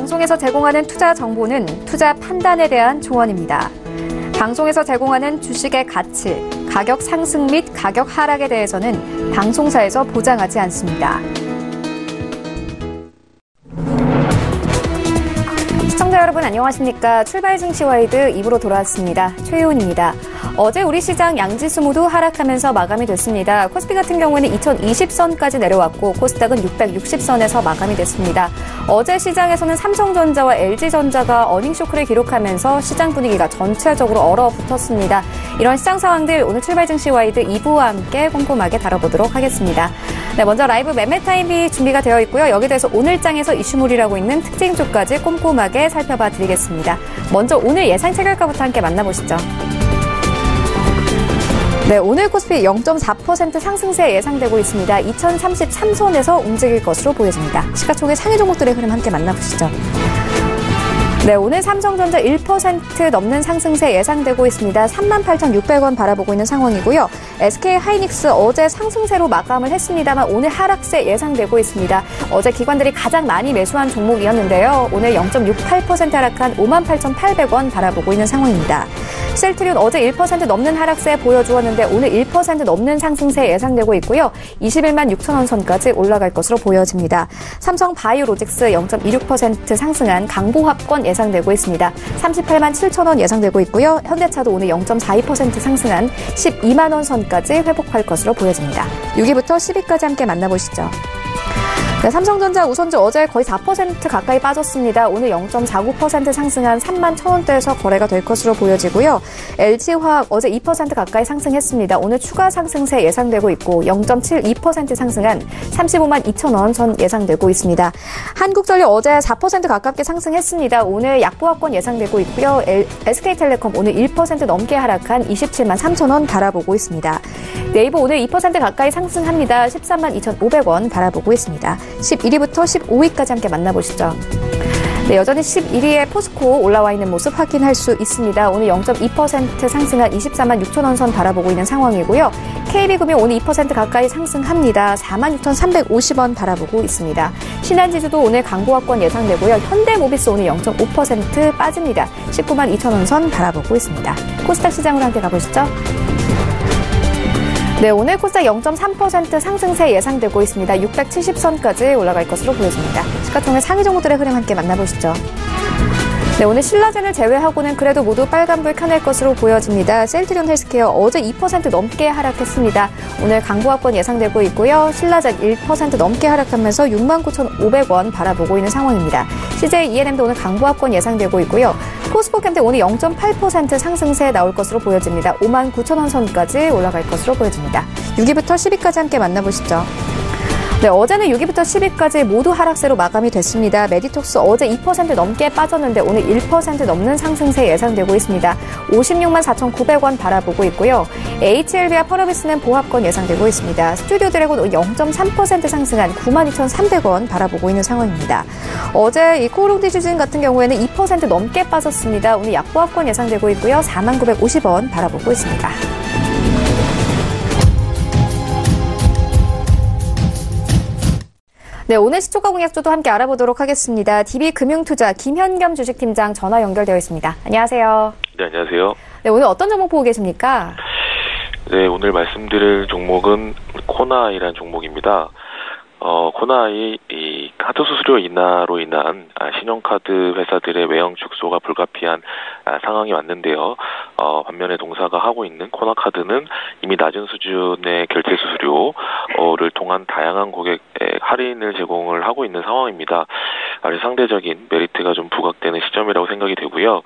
방송에서 제공하는 투자 정보는 투자 판단에 대한 조언입니다. 방송에서 제공하는 주식의 가치, 가격 상승 및 가격 하락에 대해서는 방송사에서 보장하지 않습니다. 시청자 여러분 안녕하십니까? 출발 증시 와이드 2부로 돌아왔습니다. 최희훈입니다. 어제 우리 시장 양지수 모두 하락하면서 마감이 됐습니다. 코스피 같은 경우에는 2020선까지 내려왔고 코스닥은 660선에서 마감이 됐습니다. 어제 시장에서는 삼성전자와 LG전자가 어닝 쇼크를 기록하면서 시장 분위기가 전체적으로 얼어붙었습니다. 이런 시장 상황들 오늘 출발 증시 와이드 2부와 함께 꼼꼼하게 다뤄보도록 하겠습니다. 네, 먼저 라이브 매매 타임이 준비가 되어 있고요. 여기에 대해서 오늘장에서 이슈몰이라고 있는 특징주까지 꼼꼼하게 살펴봐 드리겠습니다. 먼저 오늘 예상 체결가부터 함께 만나보시죠. 네, 오늘 코스피 0.4% 상승세 예상되고 있습니다. 2033선에서 움직일 것으로 보여집니다. 시가총액 상위 종목들의 흐름 함께 만나보시죠. 네, 오늘 삼성전자 1% 넘는 상승세 예상되고 있습니다. 38,600원 바라보고 있는 상황이고요. SK하이닉스 어제 상승세로 마감을 했습니다만 오늘 하락세 예상되고 있습니다. 어제 기관들이 가장 많이 매수한 종목이었는데요. 오늘 0.68% 하락한 58,800원 바라보고 있는 상황입니다. 셀트리온 어제 1% 넘는 하락세 보여주었는데 오늘 1% 넘는 상승세 예상되고 있고요. 21만 6천원 선까지 올라갈 것으로 보여집니다. 삼성바이오로직스 0.26% 상승한 강보합권 예상되고 있습니다. 38만 7천원 예상되고 있고요. 현대차도 오늘 0.42% 상승한 12만원 선까지 회복할 것으로 보여집니다. 6위부터 10위까지 함께 만나보시죠. 네, 삼성전자 우선주 어제 거의 4% 가까이 빠졌습니다. 오늘 0.49% 상승한 3만 1,000원대에서 거래가 될 것으로 보여지고요. LG화학 어제 2% 가까이 상승했습니다. 오늘 추가 상승세 예상되고 있고 0.72% 상승한 35만 2,000원 선 예상되고 있습니다. 한국전력 어제 4% 가깝게 상승했습니다. 오늘 약보합권 예상되고 있고요. SK텔레콤 오늘 1% 넘게 하락한 27만 3,000원 바라보고 있습니다. 네이버 오늘 2% 가까이 상승합니다. 13만 2,500원 바라보고 있습니다. 11위부터 15위까지 함께 만나보시죠. 네, 여전히 11위에 포스코 올라와 있는 모습 확인할 수 있습니다. 오늘 0.2% 상승한 24만 6천원 선 바라보고 있는 상황이고요. KB금융 오늘 2% 가까이 상승합니다. 46,350원 바라보고 있습니다. 신한지주도 오늘 강보합권 예상되고요. 현대모비스 오늘 0.5% 빠집니다. 19만 2천원 선 바라보고 있습니다. 코스닥 시장으로 함께 가보시죠. 네, 오늘 코스닥 0.3% 상승세 예상되고 있습니다. 670선까지 올라갈 것으로 보여집니다. 시가총액 상위 종목들의 흐름 함께 만나보시죠. 네, 오늘 신라젠을 제외하고는 그래도 모두 빨간불 켜낼 것으로 보여집니다. 셀트리온 헬스케어 어제 2% 넘게 하락했습니다. 오늘 강보합권 예상되고 있고요. 신라젠 1% 넘게 하락하면서 69,500원 바라보고 있는 상황입니다. CJ E&M도 오늘 강보합권 예상되고 있고요. 포스코캠도 오늘 0.8% 상승세 나올 것으로 보여집니다. 5만 9천원 선까지 올라갈 것으로 보여집니다. 6위부터 10위까지 함께 만나보시죠. 네, 어제는 6위부터 10위까지 모두 하락세로 마감이 됐습니다. 메디톡스 어제 2% 넘게 빠졌는데 오늘 1% 넘는 상승세 예상되고 있습니다. 56만 4,900원 바라보고 있고요. HLB와 펄어비스는 보합권 예상되고 있습니다. 스튜디오 드래곤 오늘 0.3% 상승한 92,300원 바라보고 있는 상황입니다. 어제 이 코오롱디슈진 같은 경우에는 2% 넘게 빠졌습니다. 오늘 약보합권 예상되고 있고요. 4만 950원 바라보고 있습니다. 네, 오늘 시초가 공약주도 함께 알아보도록 하겠습니다. DB금융투자 김현겸 주식팀장 전화 연결되어 있습니다. 안녕하세요. 네, 안녕하세요. 네, 오늘 어떤 종목 보고 계십니까? 네, 오늘 말씀드릴 종목은 코나이라는 종목입니다. 코나이 이 카드 수수료 인하로 인한 신용카드 회사들의 외형 축소가 불가피한 상황이 왔는데요. 반면에 동사가 하고 있는 코나카드는 이미 낮은 수준의 결제 수수료를 통한 다양한 고객 할인을 제공을 하고 있는 상황입니다. 그래서 상대적인 메리트가 좀 부각되는 시점이라고 생각이 되고요.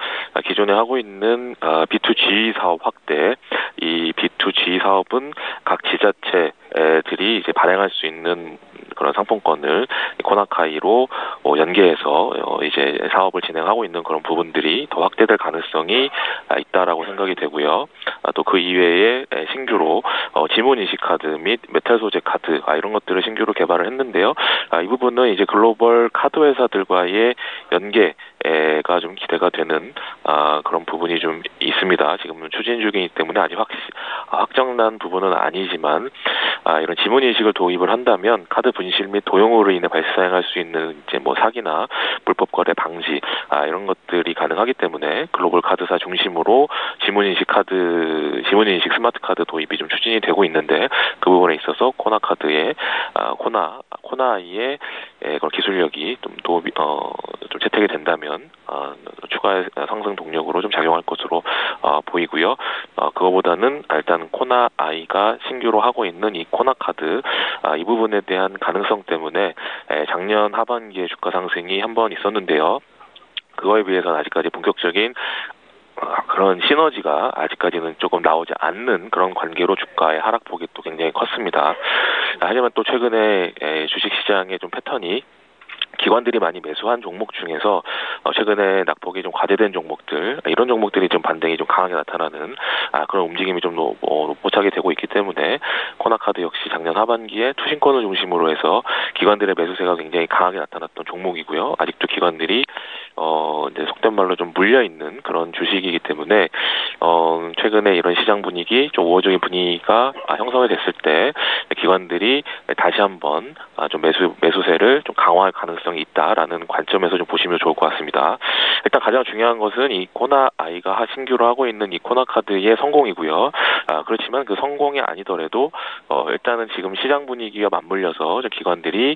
기존에 하고 있는 B2G 사업 확대, 이 B2G 사업은 각 지자체들이 이제 발행할 수 있는 그런 상품권을 코나카이로 연계해서 이제 사업을 진행하고 있는 그런 부분들이 더 확대될 가능성이 있다라고 생각이 되고요. 또 그 이외에 신규로 지문 인식 카드 및 메탈 소재 카드 이런 것들을 신규로 개발을 했는데요. 이 부분은 이제 글로벌 카드 회사들과의 연계가 좀 기대가 되는 그런 부분이 좀 있습니다. 지금은 추진 중이기 때문에 아직 확정난 부분은 아니지만 이런 지문 인식을 도입을 한다면 카드 분실 및 도용으로 인해 발생할 수 있는 이제 뭐 사기나 불법 거래 방지 이런 것들이 가능하기 때문에 글로벌 카드사 중심으로 지문인식 스마트 카드 도입이 좀 추진이 되고 있는데 그 부분에 있어서 코나아이의 그런 기술력이 좀 채택이 된다면 추가 상승 동력으로 좀 작용할 것으로 보이고요. 그거보다는 일단 코나아이가 신규로 하고 있는 이 코나카드 이 부분에 대한 가능성 때문에 작년 하반기에 주가 상승이 한 번 있었는데요. 그거에 비해서는 아직까지 본격적인 그런 시너지가 아직까지는 조금 나오지 않는 그런 관계로 주가의 하락폭이 또 굉장히 컸습니다. 하지만 또 최근에 주식시장의 좀 패턴이 기관들이 많이 매수한 종목 중에서 최근에 낙폭이 좀 과대된 종목들 이런 종목들이 좀 반등이 좀 강하게 나타나는 그런 움직임이 좀 포착이 되고 있기 때문에 코나카드 역시 작년 하반기에 투신권을 중심으로 해서 기관들의 매수세가 굉장히 강하게 나타났던 종목이고요. 아직도 기관들이 이제 속된 말로 좀 물려 있는 그런 주식이기 때문에 최근에 이런 시장 분위기 좀 우호적인 분위기가 형성이 됐을 때 기관들이 다시 한번 좀 매수세를 좀 강화할 가능성이 있다라는 관점에서 좀 보시면 좋을 것 같습니다. 일단 가장 중요한 것은 이 코나아이가 신규로 하고 있는 이 코나카드의 성공이고요. 그렇지만 그 성공이 아니더라도 일단은 지금 시장 분위기가 맞물려서 좀 기관들이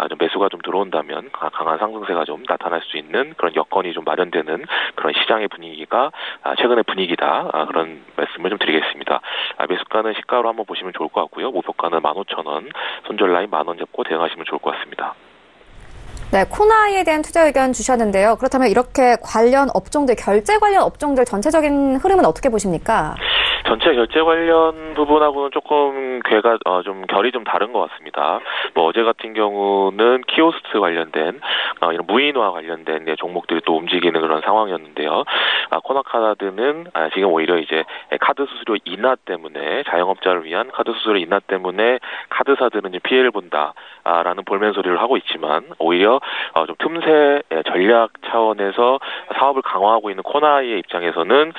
좀 매수가 좀 들어온다면 강한 상승세가 좀 나타날 수 있는 그런 여건이 좀 마련되는 그런 시장의 분위기가 최근의 분위기다. 그런 말씀을 좀 드리겠습니다. 매수가는 시가로 한번 보시면 좋을 것 같고요. 목표가는 15,000원, 손절 라인 10,000원 잡고 대응하시면 좋을 것 같습니다. 네, 코나아이에 대한 투자 의견 주셨는데요. 그렇다면 이렇게 관련 업종들, 결제 관련 업종들 전체적인 흐름은 어떻게 보십니까? 전체 결제 관련 부분하고는 조금 좀 결이 좀 다른 것 같습니다. 뭐 어제 같은 경우는 키오스트 관련된 이런 무인화 관련된 종목들이 또 움직이는 그런 상황이었는데요. 코나카드는 지금 오히려 이제 카드 수수료 인하 때문에 자영업자를 위한 카드 수수료 인하 때문에 카드사들은 이제 피해를 본다라는 볼멘 소리를 하고 있지만 오히려 좀 틈새 전략 차원에서 사업을 강화하고 있는 코나아이의 입장에서는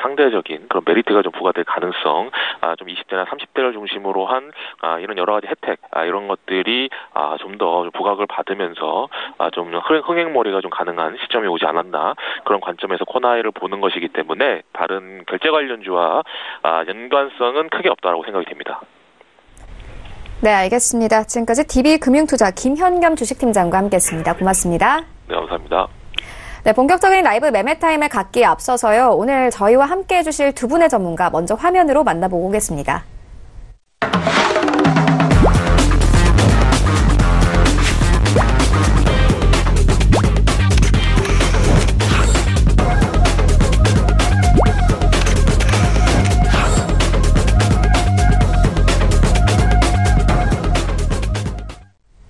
상대적인 그런 메리트가 좀 부과될 가능성, 좀 20대나 30대를 중심으로 한 이런 여러 가지 혜택 이런 것들이 좀 더 부각을 받으면서 좀 흥행몰이가 좀 가능한 시점이 오지 않았나 그런 관점에서 코나아이를 보는 것이기 때문에 다른 결제 관련주와 연관성은 크게 없다라고 생각이 됩니다. 네, 알겠습니다. 지금까지 DB금융투자 김현겸 주식팀장과 함께했습니다. 고맙습니다. 네, 감사합니다. 네, 본격적인 라이브 매매 타임을 갖기에 앞서서요. 오늘 저희와 함께 해주실 두 분의 전문가 먼저 화면으로 만나보고 오겠습니다.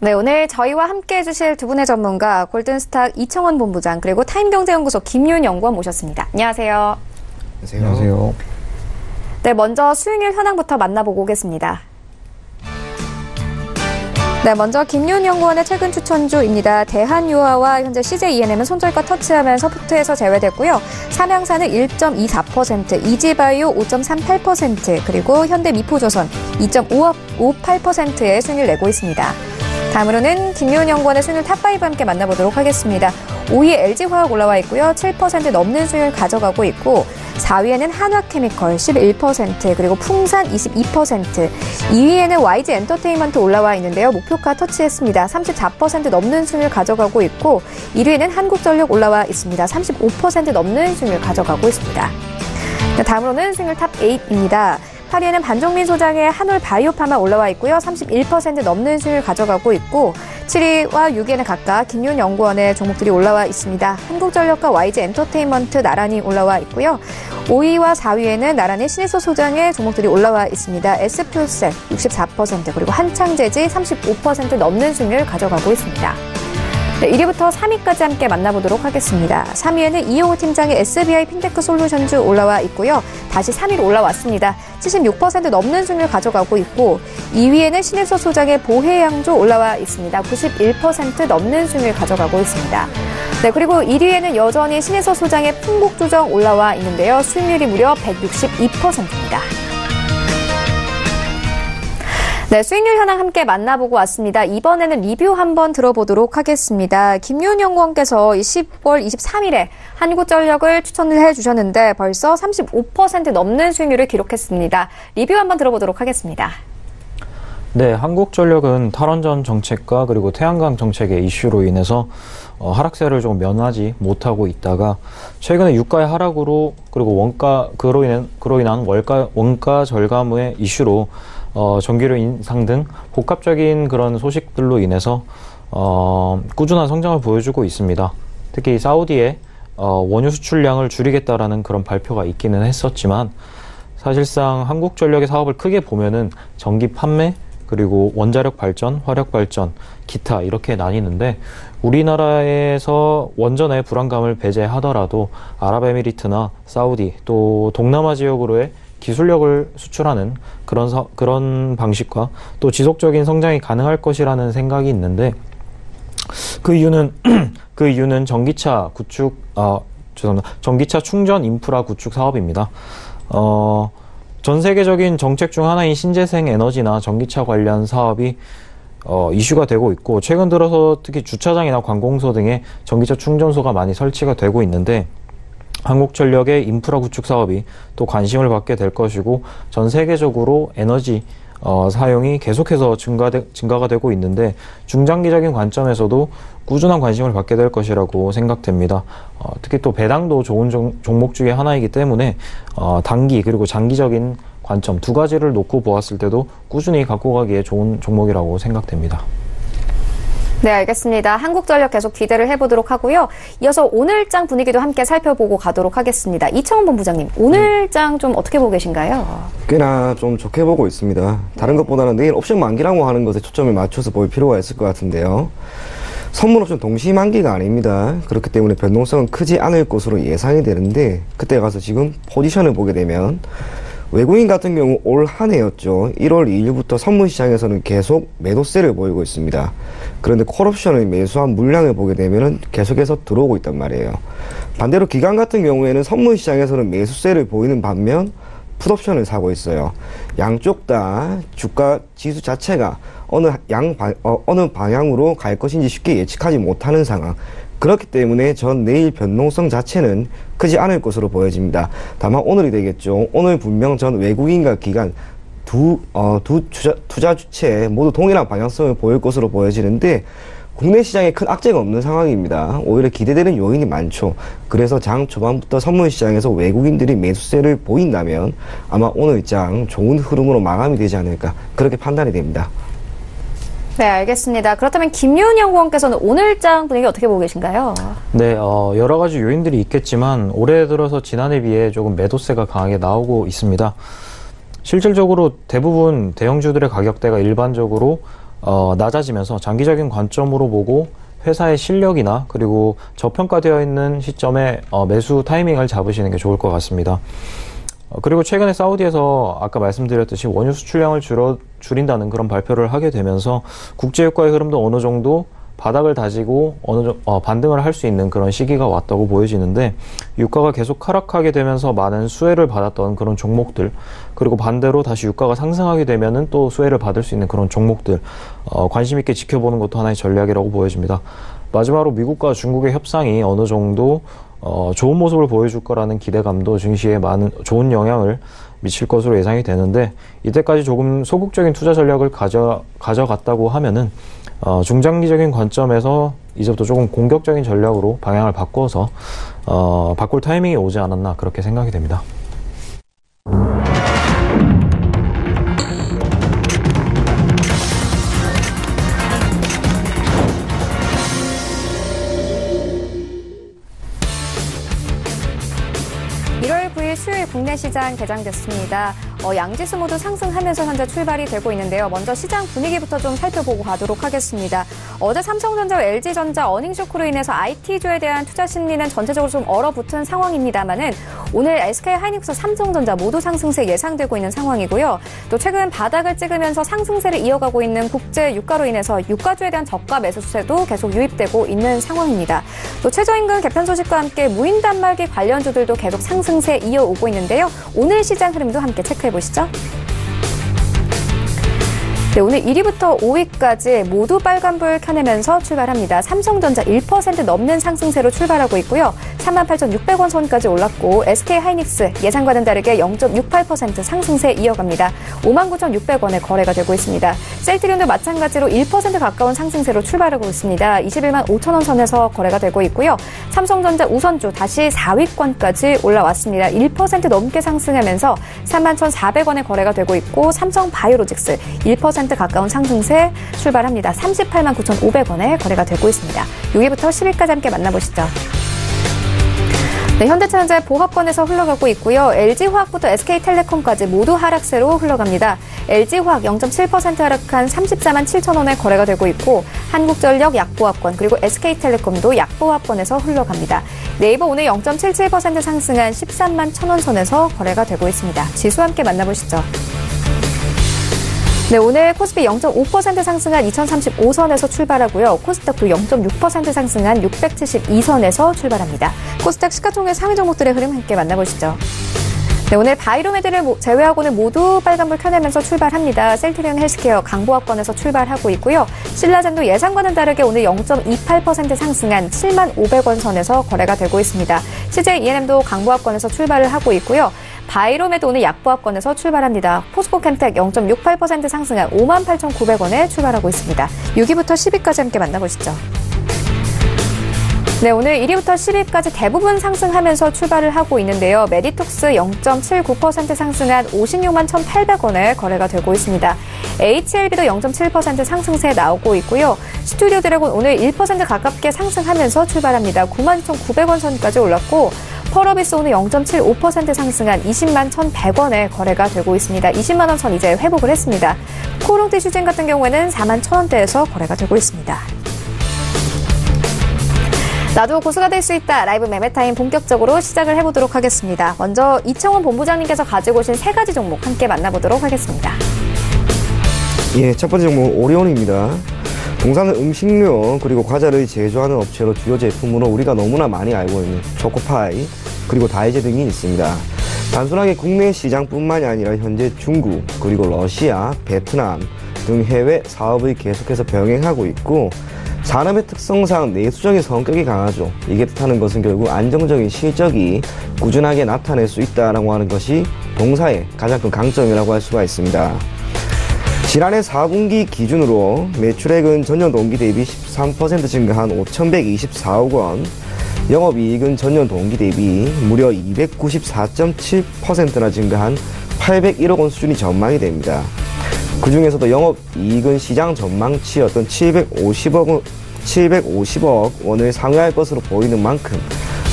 네, 오늘 저희와 함께 해주실 두 분의 전문가 골든스탁 이청원 본부장 그리고 타임경제연구소 김윤 연구원 모셨습니다. 안녕하세요. 안녕하세요. 네, 먼저 수익률 현황부터 만나보고 오겠습니다. 네, 먼저 김윤 연구원의 최근 추천주입니다. 대한유아와 현재 CJENM은 손절가 터치하면서 포트에서 제외됐고요. 삼양사는 1.24%, 이지바이오 5.38%, 그리고 현대미포조선 2.58%의 수익률을 내고 있습니다. 다음으로는 김윤 연구원의 수익률 탑5 함께 만나보도록 하겠습니다. 5위에 LG화학 올라와 있고요. 7% 넘는 수익률 가져가고 있고 4위에는 한화케미컬 11%, 그리고 풍산 22%, 2위에는 YG엔터테인먼트 올라와 있는데요. 목표가 터치했습니다. 34% 넘는 수익률 가져가고 있고 1위에는 한국전력 올라와 있습니다. 35% 넘는 수익률 가져가고 있습니다. 다음으로는 수익률 탑8입니다. 8위에는 반정민 소장의 한올바이오파마 올라와 있고요. 31% 넘는 수익을 가져가고 있고 7위와 6위에는 각각 김윤 연구원의 종목들이 올라와 있습니다. 한국전력과 YG엔터테인먼트 나란히 올라와 있고요. 5위와 4위에는 나란히 신일소 소장의 종목들이 올라와 있습니다. S표셀 64%, 그리고 한창재지 35% 넘는 수익을 가져가고 있습니다. 네, 1위부터 3위까지 함께 만나보도록 하겠습니다. 3위에는 이용호 팀장의 SBI 핀테크 솔루션주 올라와 있고요. 다시 3위로 올라왔습니다. 76% 넘는 수익을 가져가고 있고 2위에는 신일소 소장의 보혜양조 올라와 있습니다. 91% 넘는 수익을 가져가고 있습니다. 네, 그리고 1위에는 여전히 신일소 소장의 풍국조정 올라와 있는데요. 수익률이 무려 162%입니다. 네, 수익률 현황 함께 만나보고 왔습니다. 이번에는 리뷰 한번 들어보도록 하겠습니다. 김윤 연구원께서 10월 23일에 한국전력을 추천을 해주셨는데 벌써 35% 넘는 수익률을 기록했습니다. 리뷰 한번 들어보도록 하겠습니다. 네, 한국전력은 탈원전 정책과 그리고 태양광 정책의 이슈로 인해서 하락세를 좀 면하지 못하고 있다가 최근에 유가의 하락으로 그리고 그로 인한 원가 절감의 이슈로 전기료 인상 등 복합적인 그런 소식들로 인해서 꾸준한 성장을 보여주고 있습니다. 특히 사우디의 원유 수출량을 줄이겠다라는 그런 발표가 있기는 했었지만 사실상 한국전력의 사업을 크게 보면은 전기 판매 그리고 원자력 발전, 화력 발전, 기타 이렇게 나뉘는데 우리나라에서 원전의 불안감을 배제하더라도 아랍에미리트나 사우디 또 동남아 지역으로의 기술력을 수출하는 그런 방식과 또 지속적인 성장이 가능할 것이라는 생각이 있는데 그 이유는 전기차 충전 인프라 구축 사업입니다. 전 세계적인 정책 중 하나인 신재생 에너지나 전기차 관련 사업이 이슈가 되고 있고 최근 들어서 특히 주차장이나 관공서 등에 전기차 충전소가 많이 설치가 되고 있는데 한국전력의 인프라 구축 사업이 또 관심을 받게 될 것이고 전 세계적으로 에너지 사용이 계속해서 증가가 되고 있는데 중장기적인 관점에서도 꾸준한 관심을 받게 될 것이라고 생각됩니다. 특히 또 배당도 좋은 종목 중에 하나이기 때문에 단기 그리고 장기적인 관점 두 가지를 놓고 보았을 때도 꾸준히 갖고 가기에 좋은 종목이라고 생각됩니다. 네, 알겠습니다. 한국전력 계속 기대를 해보도록 하고요. 이어서 오늘장 분위기도 함께 살펴보고 가도록 하겠습니다. 이청훈 본부장님, 오늘장 좀 어떻게 보고 계신가요? 꽤나 좀 좋게 보고 있습니다. 다른 것보다는 내일 옵션 만기라고 하는 것에 초점을 맞춰서 볼 필요가 있을 것 같은데요. 선물 옵션 동시 만기가 아닙니다. 그렇기 때문에 변동성은 크지 않을 것으로 예상이 되는데 그때 가서 지금 포지션을 보게 되면 외국인 같은 경우 올 한 해였죠. 1월 2일부터 선물시장에서는 계속 매도세를 보이고 있습니다. 그런데 콜옵션을 매수한 물량을 보게 되면 계속해서 들어오고 있단 말이에요. 반대로 기관 같은 경우에는 선물시장에서는 매수세를 보이는 반면 풋옵션을 사고 있어요. 양쪽 다 주가 지수 자체가 어느 방향으로 갈 것인지 쉽게 예측하지 못하는 상황. 그렇기 때문에 전 내일 변동성 자체는 크지 않을 것으로 보여집니다. 다만 오늘이 되겠죠. 오늘 분명 전 외국인과 기관 두 투자 주체 모두 동일한 방향성을 보일 것으로 보여지는데 국내 시장에 큰 악재가 없는 상황입니다. 오히려 기대되는 요인이 많죠. 그래서 장 초반부터 선물 시장에서 외국인들이 매수세를 보인다면 아마 오늘 장 좋은 흐름으로 마감이 되지 않을까 그렇게 판단이 됩니다. 네, 알겠습니다. 그렇다면 김윤 연구원께서는 오늘장 분위기 어떻게 보고 계신가요? 네, 여러 가지 요인들이 있겠지만 올해 들어서 지난해 비해 조금 매도세가 강하게 나오고 있습니다. 실질적으로 대부분 대형주들의 가격대가 일반적으로 낮아지면서 장기적인 관점으로 보고 회사의 실력이나 그리고 저평가되어 있는 시점에 매수 타이밍을 잡으시는 게 좋을 것 같습니다. 그리고 최근에 사우디에서 아까 말씀드렸듯이 원유 수출량을 줄인다는 그런 발표를 하게 되면서 국제유가의 흐름도 어느 정도 바닥을 다지고 반등을 할 수 있는 그런 시기가 왔다고 보여지는데 유가가 계속 하락하게 되면서 많은 수혜를 받았던 그런 종목들 그리고 반대로 다시 유가가 상승하게 되면은 또 수혜를 받을 수 있는 그런 종목들 관심 있게 지켜보는 것도 하나의 전략이라고 보여집니다. 마지막으로 미국과 중국의 협상이 어느 정도 좋은 모습을 보여줄 거라는 기대감도 증시에 좋은 영향을 미칠 것으로 예상이 되는데 이때까지 조금 소극적인 투자 전략을 가져갔다고 하면은 중장기적인 관점에서 이제부터 조금 공격적인 전략으로 방향을 바꿔서 바꿀 타이밍이 오지 않았나 그렇게 생각이 됩니다. 수요일 국내 시장 개장됐습니다. 양지수 모두 상승하면서 현재 출발이 되고 있는데요. 먼저 시장 분위기부터 좀 살펴보고 가도록 하겠습니다. 어제 삼성전자와 LG전자 어닝쇼크로 인해서 IT주에 대한 투자 심리는 전체적으로 좀 얼어붙은 상황입니다만은 오늘 SK하이닉스, 삼성전자 모두 상승세 예상되고 있는 상황이고요. 또 최근 바닥을 찍으면서 상승세를 이어가고 있는 국제 유가로 인해서 유가주에 대한 저가 매수세도 계속 유입되고 있는 상황입니다. 또 최저임금 개편 소식과 함께 무인 단말기 관련주들도 계속 상승세 이어오고 있는데요. 오늘 시장 흐름도 함께 체크해 보시죠. 네, 오늘 1위부터 5위까지 모두 빨간불 켜내면서 출발합니다. 삼성전자 1% 넘는 상승세로 출발하고 있고요. 38,600원 선까지 올랐고 SK하이닉스 예상과는 다르게 0.68% 상승세 이어갑니다. 59,600원에 거래가 되고 있습니다. 셀트리온도 마찬가지로 1% 가까운 상승세로 출발하고 있습니다. 21만 5천원 선에서 거래가 되고 있고요. 삼성전자 우선주 다시 4위권까지 올라왔습니다. 1% 넘게 상승하면서 31,400원에 거래가 되고 있고 삼성바이오로직스 1% 가까운 상승세 출발합니다. 38만 9,500원에 거래가 되고 있습니다. 6위부터 10위까지 함께 만나보시죠. 네, 현대차전자의 보합권에서 흘러가고 있고요. LG화학부터 SK텔레콤까지 모두 하락세로 흘러갑니다. LG화학 0.7% 하락한 34만 7천원에 거래가 되고 있고 한국전력 약보합권 그리고 SK텔레콤도 약보합권에서 흘러갑니다. 네이버 오늘 0.77% 상승한 13만 1천원 선에서 거래가 되고 있습니다. 지수 함께 만나보시죠. 네, 오늘 코스피 0.5% 상승한 2035선에서 출발하고요. 코스닥도 0.6% 상승한 672선에서 출발합니다. 코스닥 시가총액 상위 종목들의 흐름 함께 만나보시죠. 네, 오늘 바이로메드를 제외하고는 모두 빨간불 켜내면서 출발합니다. 셀트리온 헬스케어 강보합권에서 출발하고 있고요. 신라젠도 예상과는 다르게 오늘 0.28% 상승한 7만 500원 선에서 거래가 되고 있습니다. CJ E&M도 강보합권에서 출발을 하고 있고요. 바이로메드 오늘 약보합권에서 출발합니다. 포스코캠텍 0.68% 상승한 58,900원에 출발하고 있습니다. 6위부터 10위까지 함께 만나보시죠. 네, 오늘 1위부터 10위까지 대부분 상승하면서 출발을 하고 있는데요. 메디톡스 0.79% 상승한 56만 1,800원에 거래가 되고 있습니다. HLB도 0.7% 상승세 나오고 있고요. 스튜디오 드래곤 오늘 1% 가깝게 상승하면서 출발합니다. 96,900원 선까지 올랐고 펄어비스 오늘 0.75% 상승한 20만 1,100원에 거래가 되고 있습니다. 20만 원 선 이제 회복을 했습니다. 코롱티 슈진 같은 경우에는 4만 1,000원대에서 거래가 되고 있습니다. 나도 고수가 될 수 있다. 라이브 매매타임 본격적으로 시작을 해보도록 하겠습니다. 먼저 이청훈 본부장님께서 가지고 오신 세 가지 종목 함께 만나보도록 하겠습니다. 예, 첫 번째 종목은 오리온입니다. 동사는 음식료 그리고 과자를 제조하는 업체로 주요 제품으로 우리가 너무나 많이 알고 있는 초코파이 그리고 다이제 등이 있습니다. 단순하게 국내 시장뿐만이 아니라 현재 중국 그리고 러시아, 베트남 등 해외 사업을 계속해서 병행하고 있고 산업의 특성상 내수적인 성격이 강하죠. 이게 뜻하는 것은 결국 안정적인 실적이 꾸준하게 나타낼 수 있다고 하는 것이 동사의 가장 큰 강점이라고 할 수가 있습니다. 지난해 4분기 기준으로 매출액은 전년 동기 대비 13% 증가한 5,124억 원, 영업이익은 전년 동기 대비 무려 294.7%나 증가한 801억 원 수준이 전망이 됩니다. 그 중에서도 영업이익은 시장 전망치였던 750억 원을 상회할 것으로 보이는 만큼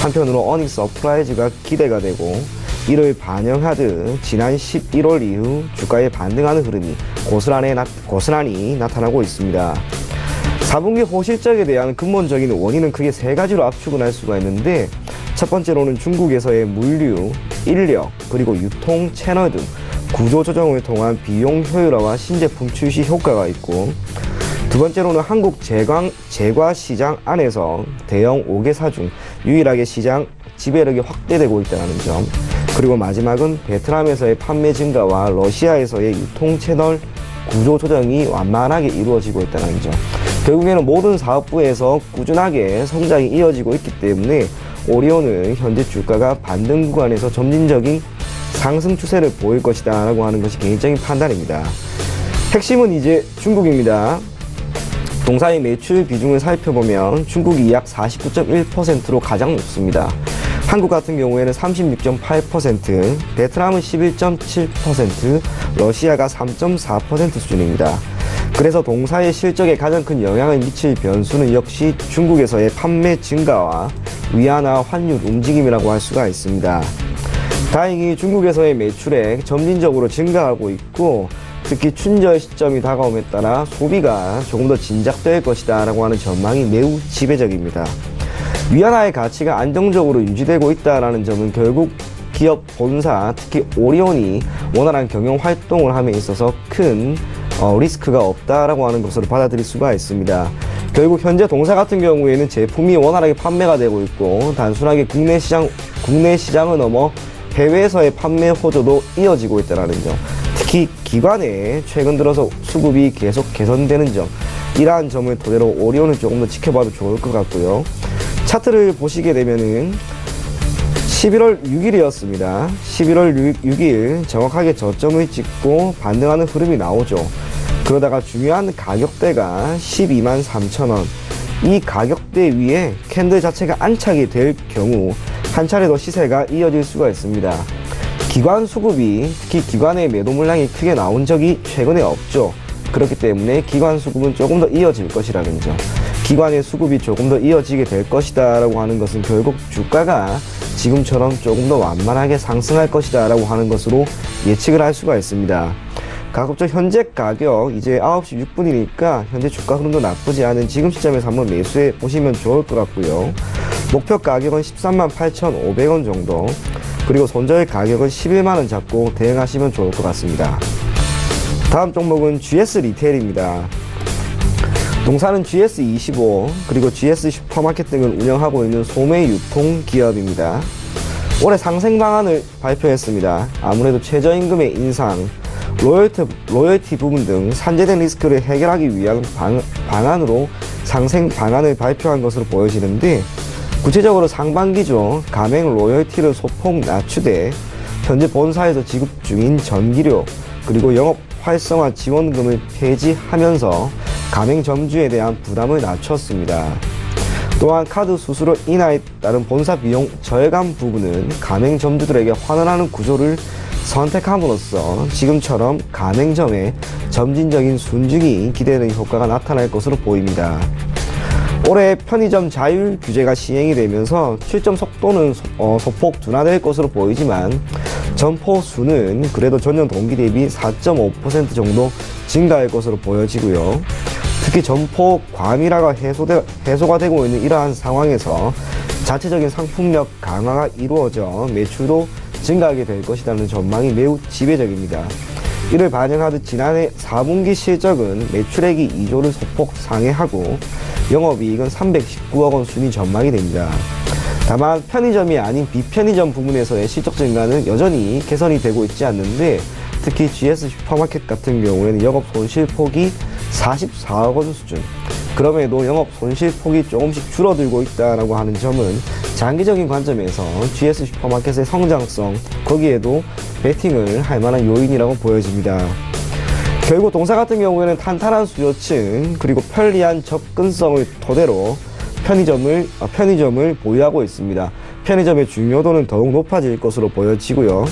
한편으로 어닝 서프라이즈가 기대가 되고 이를 반영하듯 지난 11월 이후 주가에 반등하는 흐름이 고스란히 나타나고 있습니다. 4분기 호실적에 대한 근본적인 원인은 크게 세 가지로 압축을 할 수가 있는데 첫 번째로는 중국에서의 물류, 인력, 그리고 유통 채널 등 구조 조정을 통한 비용 효율화와 신제품 출시 효과가 있고 두 번째로는 한국 제과 시장 안에서 대형 5개사 중 유일하게 시장 지배력이 확대되고 있다는 점 그리고 마지막은 베트남에서의 판매 증가와 러시아에서의 유통 채널 구조 조정이 완만하게 이루어지고 있다는 점 결국에는 모든 사업부에서 꾸준하게 성장이 이어지고 있기 때문에 오리온은 현재 주가가 반등 구간에서 점진적인 상승 추세를 보일 것이다 라고 하는 것이 개인적인 판단입니다. 핵심은 이제 중국입니다. 동사의 매출 비중을 살펴보면 중국이 약 49.1%로 가장 높습니다. 한국 같은 경우에는 36.8%, 베트남은 11.7%, 러시아가 3.4% 수준입니다. 그래서 동사의 실적에 가장 큰 영향을 미칠 변수는 역시 중국에서의 판매 증가와 위안화 환율 움직임이라고 할 수가 있습니다. 다행히 중국에서의 매출액 점진적으로 증가하고 있고 특히 춘절 시점이 다가옴에 따라 소비가 조금 더 진작될 것이다 라고 하는 전망이 매우 지배적입니다. 위안화의 가치가 안정적으로 유지되고 있다는 점은 결국 기업 본사, 특히 오리온이 원활한 경영 활동을 함에 있어서 큰 리스크가 없다라고 하는 것으로 받아들일 수가 있습니다. 결국 현재 동사 같은 경우에는 제품이 원활하게 판매가 되고 있고 단순하게 국내 시장을 넘어 해외에서의 판매 호조도 이어지고 있다는 점. 특히 기관에 최근 들어서 수급이 계속 개선되는 점, 이러한 점을 토대로 오리온을 조금 더 지켜봐도 좋을 것 같고요. 차트를 보시게 되면은 11월 6일이었습니다. 11월 6일 정확하게 저점을 찍고 반등하는 흐름이 나오죠. 그러다가 중요한 가격대가 123,000원. 이 가격대 위에 캔들 자체가 안착이 될 경우 한 차례 더 시세가 이어질 수가 있습니다. 기관 수급이, 특히 기관의 매도 물량이 크게 나온 적이 최근에 없죠. 그렇기 때문에 기관 수급은 조금 더 이어질 것이라는 점, 기관의 수급이 조금 더 이어지게 될 것이다 라고 하는 것은 결국 주가가 지금처럼 조금 더 완만하게 상승할 것이다 라고 하는 것으로 예측을 할 수가 있습니다. 가급적 현재 가격, 이제 9시 6분이니까 현재 주가 흐름도 나쁘지 않은 지금 시점에서 한번 매수해 보시면 좋을 것 같고요. 목표 가격은 138,500원 정도, 그리고 손절 가격은 11만원 잡고 대응하시면 좋을 것 같습니다. 다음 종목은 GS 리테일입니다. 동사는 GS25 그리고 GS 슈퍼마켓 등을 운영하고 있는 소매 유통 기업입니다. 올해 상생 방안을 발표했습니다. 아무래도 최저임금의 인상, 로열티 부분 등 산재된 리스크를 해결하기 위한 방안으로 상생 방안을 발표한 것으로 보여지는데, 구체적으로 상반기죠. 가맹 로열티를 소폭 낮추되 현재 본사에서 지급 중인 전기료 그리고 영업 활성화 지원금을 폐지하면서 가맹점주에 대한 부담을 낮췄습니다. 또한 카드 수수료 인하에 따른 본사 비용 절감 부분은 가맹점주들에게 환원하는 구조를 선택함으로써 지금처럼 가맹점의 점진적인 순증이 기대되는 효과가 나타날 것으로 보입니다. 올해 편의점 자율 규제가 시행이 되면서 출점 속도는 소폭 둔화될 것으로 보이지만 점포 수는 그래도 전년 동기 대비 4.5% 정도 증가할 것으로 보여지고요. 특히 점포 과밀화가 해소가 되고 있는 이러한 상황에서 자체적인 상품력 강화가 이루어져 매출도 증가하게 될 것이라는 전망이 매우 지배적입니다. 이를 반영하듯 지난해 4분기 실적은 매출액이 2조를 소폭 상회하고 영업이익은 319억 원 순이 전망이 됩니다. 다만 편의점이 아닌 비편의점 부분에서의 실적 증가는 여전히 개선이 되고 있지 않는데, 특히 GS 슈퍼마켓 같은 경우에는 영업 손실폭이 44억 원 수준, 그럼에도 영업 손실폭이 조금씩 줄어들고 있다고 하는 점은 장기적인 관점에서 GS 슈퍼마켓의 성장성, 거기에도 베팅을 할 만한 요인이라고 보여집니다. 결국 동사 같은 경우에는 탄탄한 수요층 그리고 편리한 접근성을 토대로 편의점을 보유하고 있습니다. 편의점의 중요도는 더욱 높아질 것으로 보여지고요.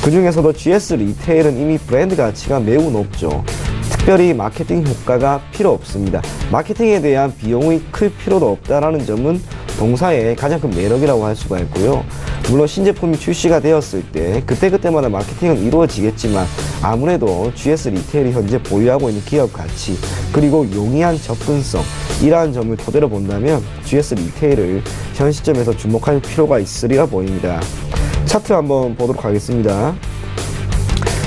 그 중에서도 GS 리테일은 이미 브랜드 가치가 매우 높죠. 특별히 마케팅 효과가 필요 없습니다. 마케팅에 대한 비용이 클 필요도 없다라는 점은 동사의 가장 큰 매력이라고 할 수가 있고요. 물론 신제품이 출시가 되었을 때 그때그때마다 마케팅은 이루어지겠지만 아무래도 GS 리테일이 현재 보유하고 있는 기업 가치 그리고 용이한 접근성, 이러한 점을 토대로 본다면 GS 리테일을 현 시점에서 주목할 필요가 있으리라 보입니다. 차트 한번 보도록 하겠습니다.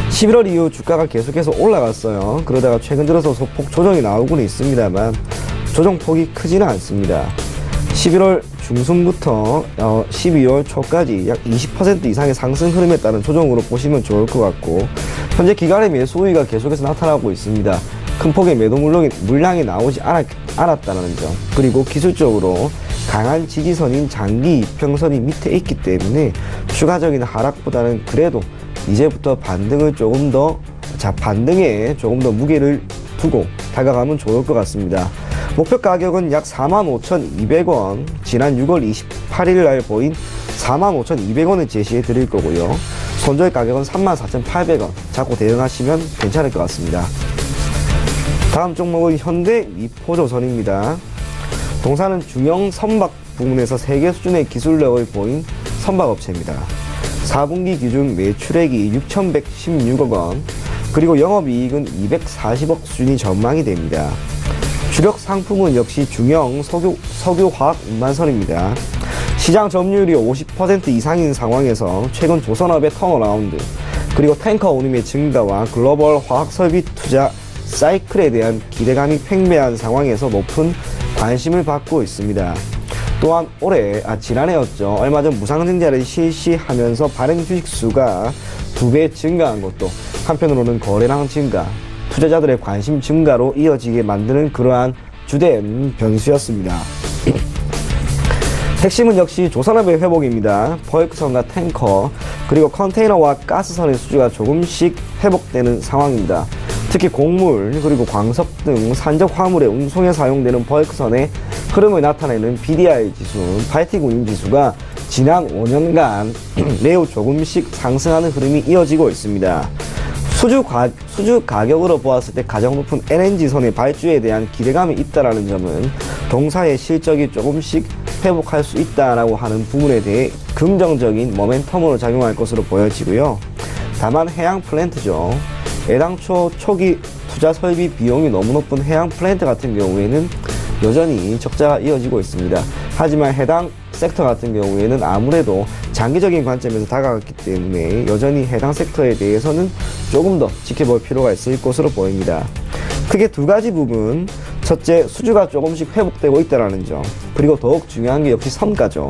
11월 이후 주가가 계속해서 올라갔어요. 그러다가 최근 들어서 소폭 조정이 나오고는 있습니다만 조정폭이 크지는 않습니다. 11월 중순부터 12월 초까지 약 20% 이상의 상승 흐름에 따른 조정으로 보시면 좋을 것 같고, 현재 기관의 매수 우위가 계속해서 나타나고 있습니다. 큰 폭의 매도 물량이 나오지 않았다는 점, 그리고 기술적으로 강한 지지선인 장기 이평선이 밑에 있기 때문에 추가적인 하락보다는 그래도 이제부터 반등에 조금 더 무게를 두고 다가가면 좋을 것 같습니다. 목표 가격은 약 45,200원, 지난 6월 28일 날 보인 45,200원을 제시해 드릴 거고요. 손절 가격은 34,800원 잡고 대응하시면 괜찮을 것 같습니다. 다음 종목은 현대 미포조선입니다. 동사는 중형 선박 부문에서 세계 수준의 기술력을 보인 선박업체입니다. 4분기 기준 매출액이 6,116억 원, 그리고 영업이익은 240억 수준이 전망이 됩니다. 주력 상품은 역시 중형 석유화학 운반선입니다. 시장 점유율이 50% 이상인 상황에서 최근 조선업의 턴어라운드, 그리고 탱커 운임의 증가와 글로벌 화학설비 투자 사이클에 대한 기대감이 팽배한 상황에서 높은 관심을 받고 있습니다. 또한 지난해였죠. 얼마 전 무상증자를 실시하면서 발행 주식 수가 2배 증가한 것도 한편으로는 거래량 증가, 투자자들의 관심 증가로 이어지게 만드는 그러한 주된 변수였습니다. 핵심은 역시 조선업의 회복입니다. 버이크선과 탱커, 그리고 컨테이너와 가스선의 수주가 조금씩 회복되는 상황입니다. 특히 곡물, 그리고 광석 등 산적 화물의 운송에 사용되는 버이크선의 흐름을 나타내는 BDI 지수, 발틱 운임 지수가 지난 5년간 매우 조금씩 상승하는 흐름이 이어지고 있습니다. 수주 가격으로 보았을 때 가장 높은 LNG선의 발주에 대한 기대감이 있다는 점은 동사의 실적이 조금씩 회복할 수 있다라고 하는 부분에 대해 긍정적인 모멘텀으로 작용할 것으로 보여지고요. 다만 해양 플랜트죠. 애당초 초기 투자 설비 비용이 너무 높은 해양 플랜트 같은 경우에는 여전히 적자가 이어지고 있습니다. 하지만 해당 섹터 같은 경우에는 아무래도 장기적인 관점에서 다가갔기 때문에 여전히 해당 섹터에 대해서는 조금 더 지켜볼 필요가 있을 것으로 보입니다. 크게 두 가지 부분, 첫째, 수주가 조금씩 회복되고 있다는 점, 그리고 더욱 중요한 게 역시 성과죠.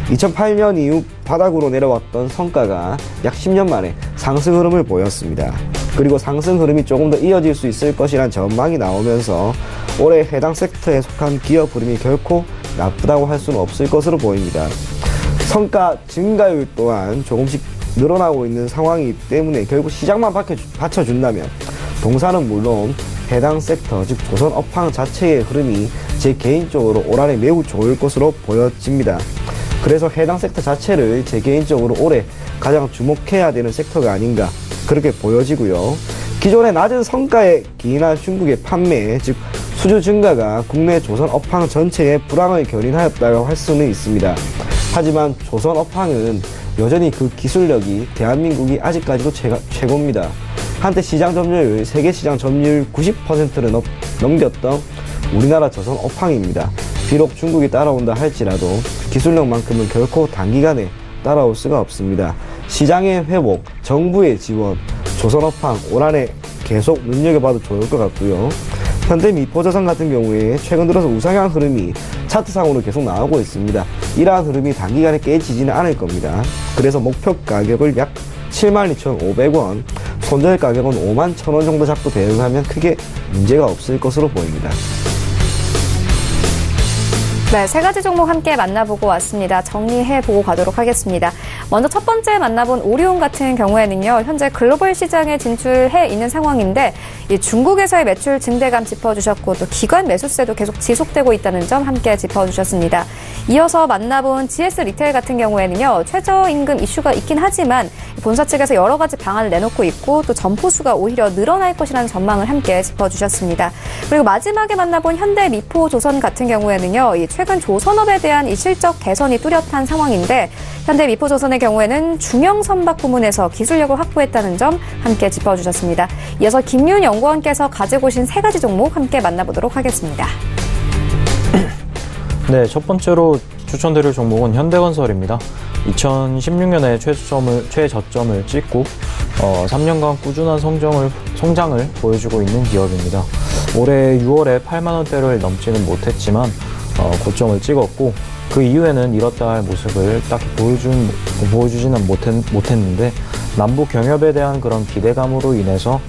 2008년 이후 바닥으로 내려왔던 성과가 약 10년 만에 상승 흐름을 보였습니다. 그리고 상승 흐름이 조금 더 이어질 수 있을 것이란 전망이 나오면서 올해 해당 섹터에 속한 기업 흐름이 결코 나쁘다고 할 수는 없을 것으로 보입니다. 성과 증가율 또한 조금씩 늘어나고 있는 상황이기 때문에 결국 시장만 받쳐준다면 동사는 물론 해당 섹터, 즉 조선 업황 자체의 흐름이 제 개인적으로 올 한해 매우 좋을 것으로 보여집니다. 그래서 해당 섹터 자체를 제 개인적으로 올해 가장 주목해야 되는 섹터가 아닌가 그렇게 보여지고요. 기존의 낮은 성과에 기인한 중국의 판매, 즉 수주 증가가 국내 조선 업황 전체에 불황을 견인하였다고 할 수는 있습니다. 하지만 조선 업황은 여전히 그 기술력이 대한민국이 아직까지도 최고입니다. 한때 시장 점유율, 세계 시장 점유율 90%를 넘겼던 우리나라 조선 업황입니다. 비록 중국이 따라온다 할지라도 기술력만큼은 결코 단기간에 따라올 수가 없습니다. 시장의 회복, 정부의 지원, 조선 업황 올 한해 계속 눈여겨봐도 좋을 것 같고요. 현대미포조선 같은 경우에 최근 들어서 우상향 흐름이 차트상으로 계속 나오고 있습니다. 이러한 흐름이 단기간에 깨지지는 않을 겁니다. 그래서 목표 가격을 약 72,500원, 손절 가격은 51,000원 정도 잡고 대응하면 크게 문제가 없을 것으로 보입니다. 네, 세 가지 종목 함께 만나보고 왔습니다. 정리해보고 가도록 하겠습니다. 먼저 첫 번째 만나본 오리온 같은 경우에는요, 현재 글로벌 시장에 진출해 있는 상황인데, 이 중국에서의 매출 증대감 짚어주셨고, 또 기관 매수세도 계속 지속되고 있다는 점 함께 짚어주셨습니다. 이어서 만나본 GS 리테일 같은 경우에는요, 최저임금 이슈가 있긴 하지만 본사 측에서 여러 가지 방안을 내놓고 있고, 또 점포수가 오히려 늘어날 것이라는 전망을 함께 짚어주셨습니다. 그리고 마지막에 만나본 현대미포조선 같은 경우에는요, 최근 조선업에 대한 이 실적 개선이 뚜렷한 상황인데 현대미포조선의 경우에는 중형선박 부문에서 기술력을 확보했다는 점 함께 짚어주셨습니다. 이어서 김윤 연구원께서 가지고 오신 세 가지 종목 함께 만나보도록 하겠습니다. 네, 첫 번째로 추천드릴 종목은 현대건설입니다. 2016년에 최저점을 찍고 3년간 꾸준한 성장을 보여주고 있는 기업입니다. 올해 6월에 8만 원대를 넘지는 못했지만 고점을 찍었고 그 이후에는 이렇다 할 모습을 딱히 보여주지는 못했는데 남북 경협에 대한 그런 기대감으로 인해서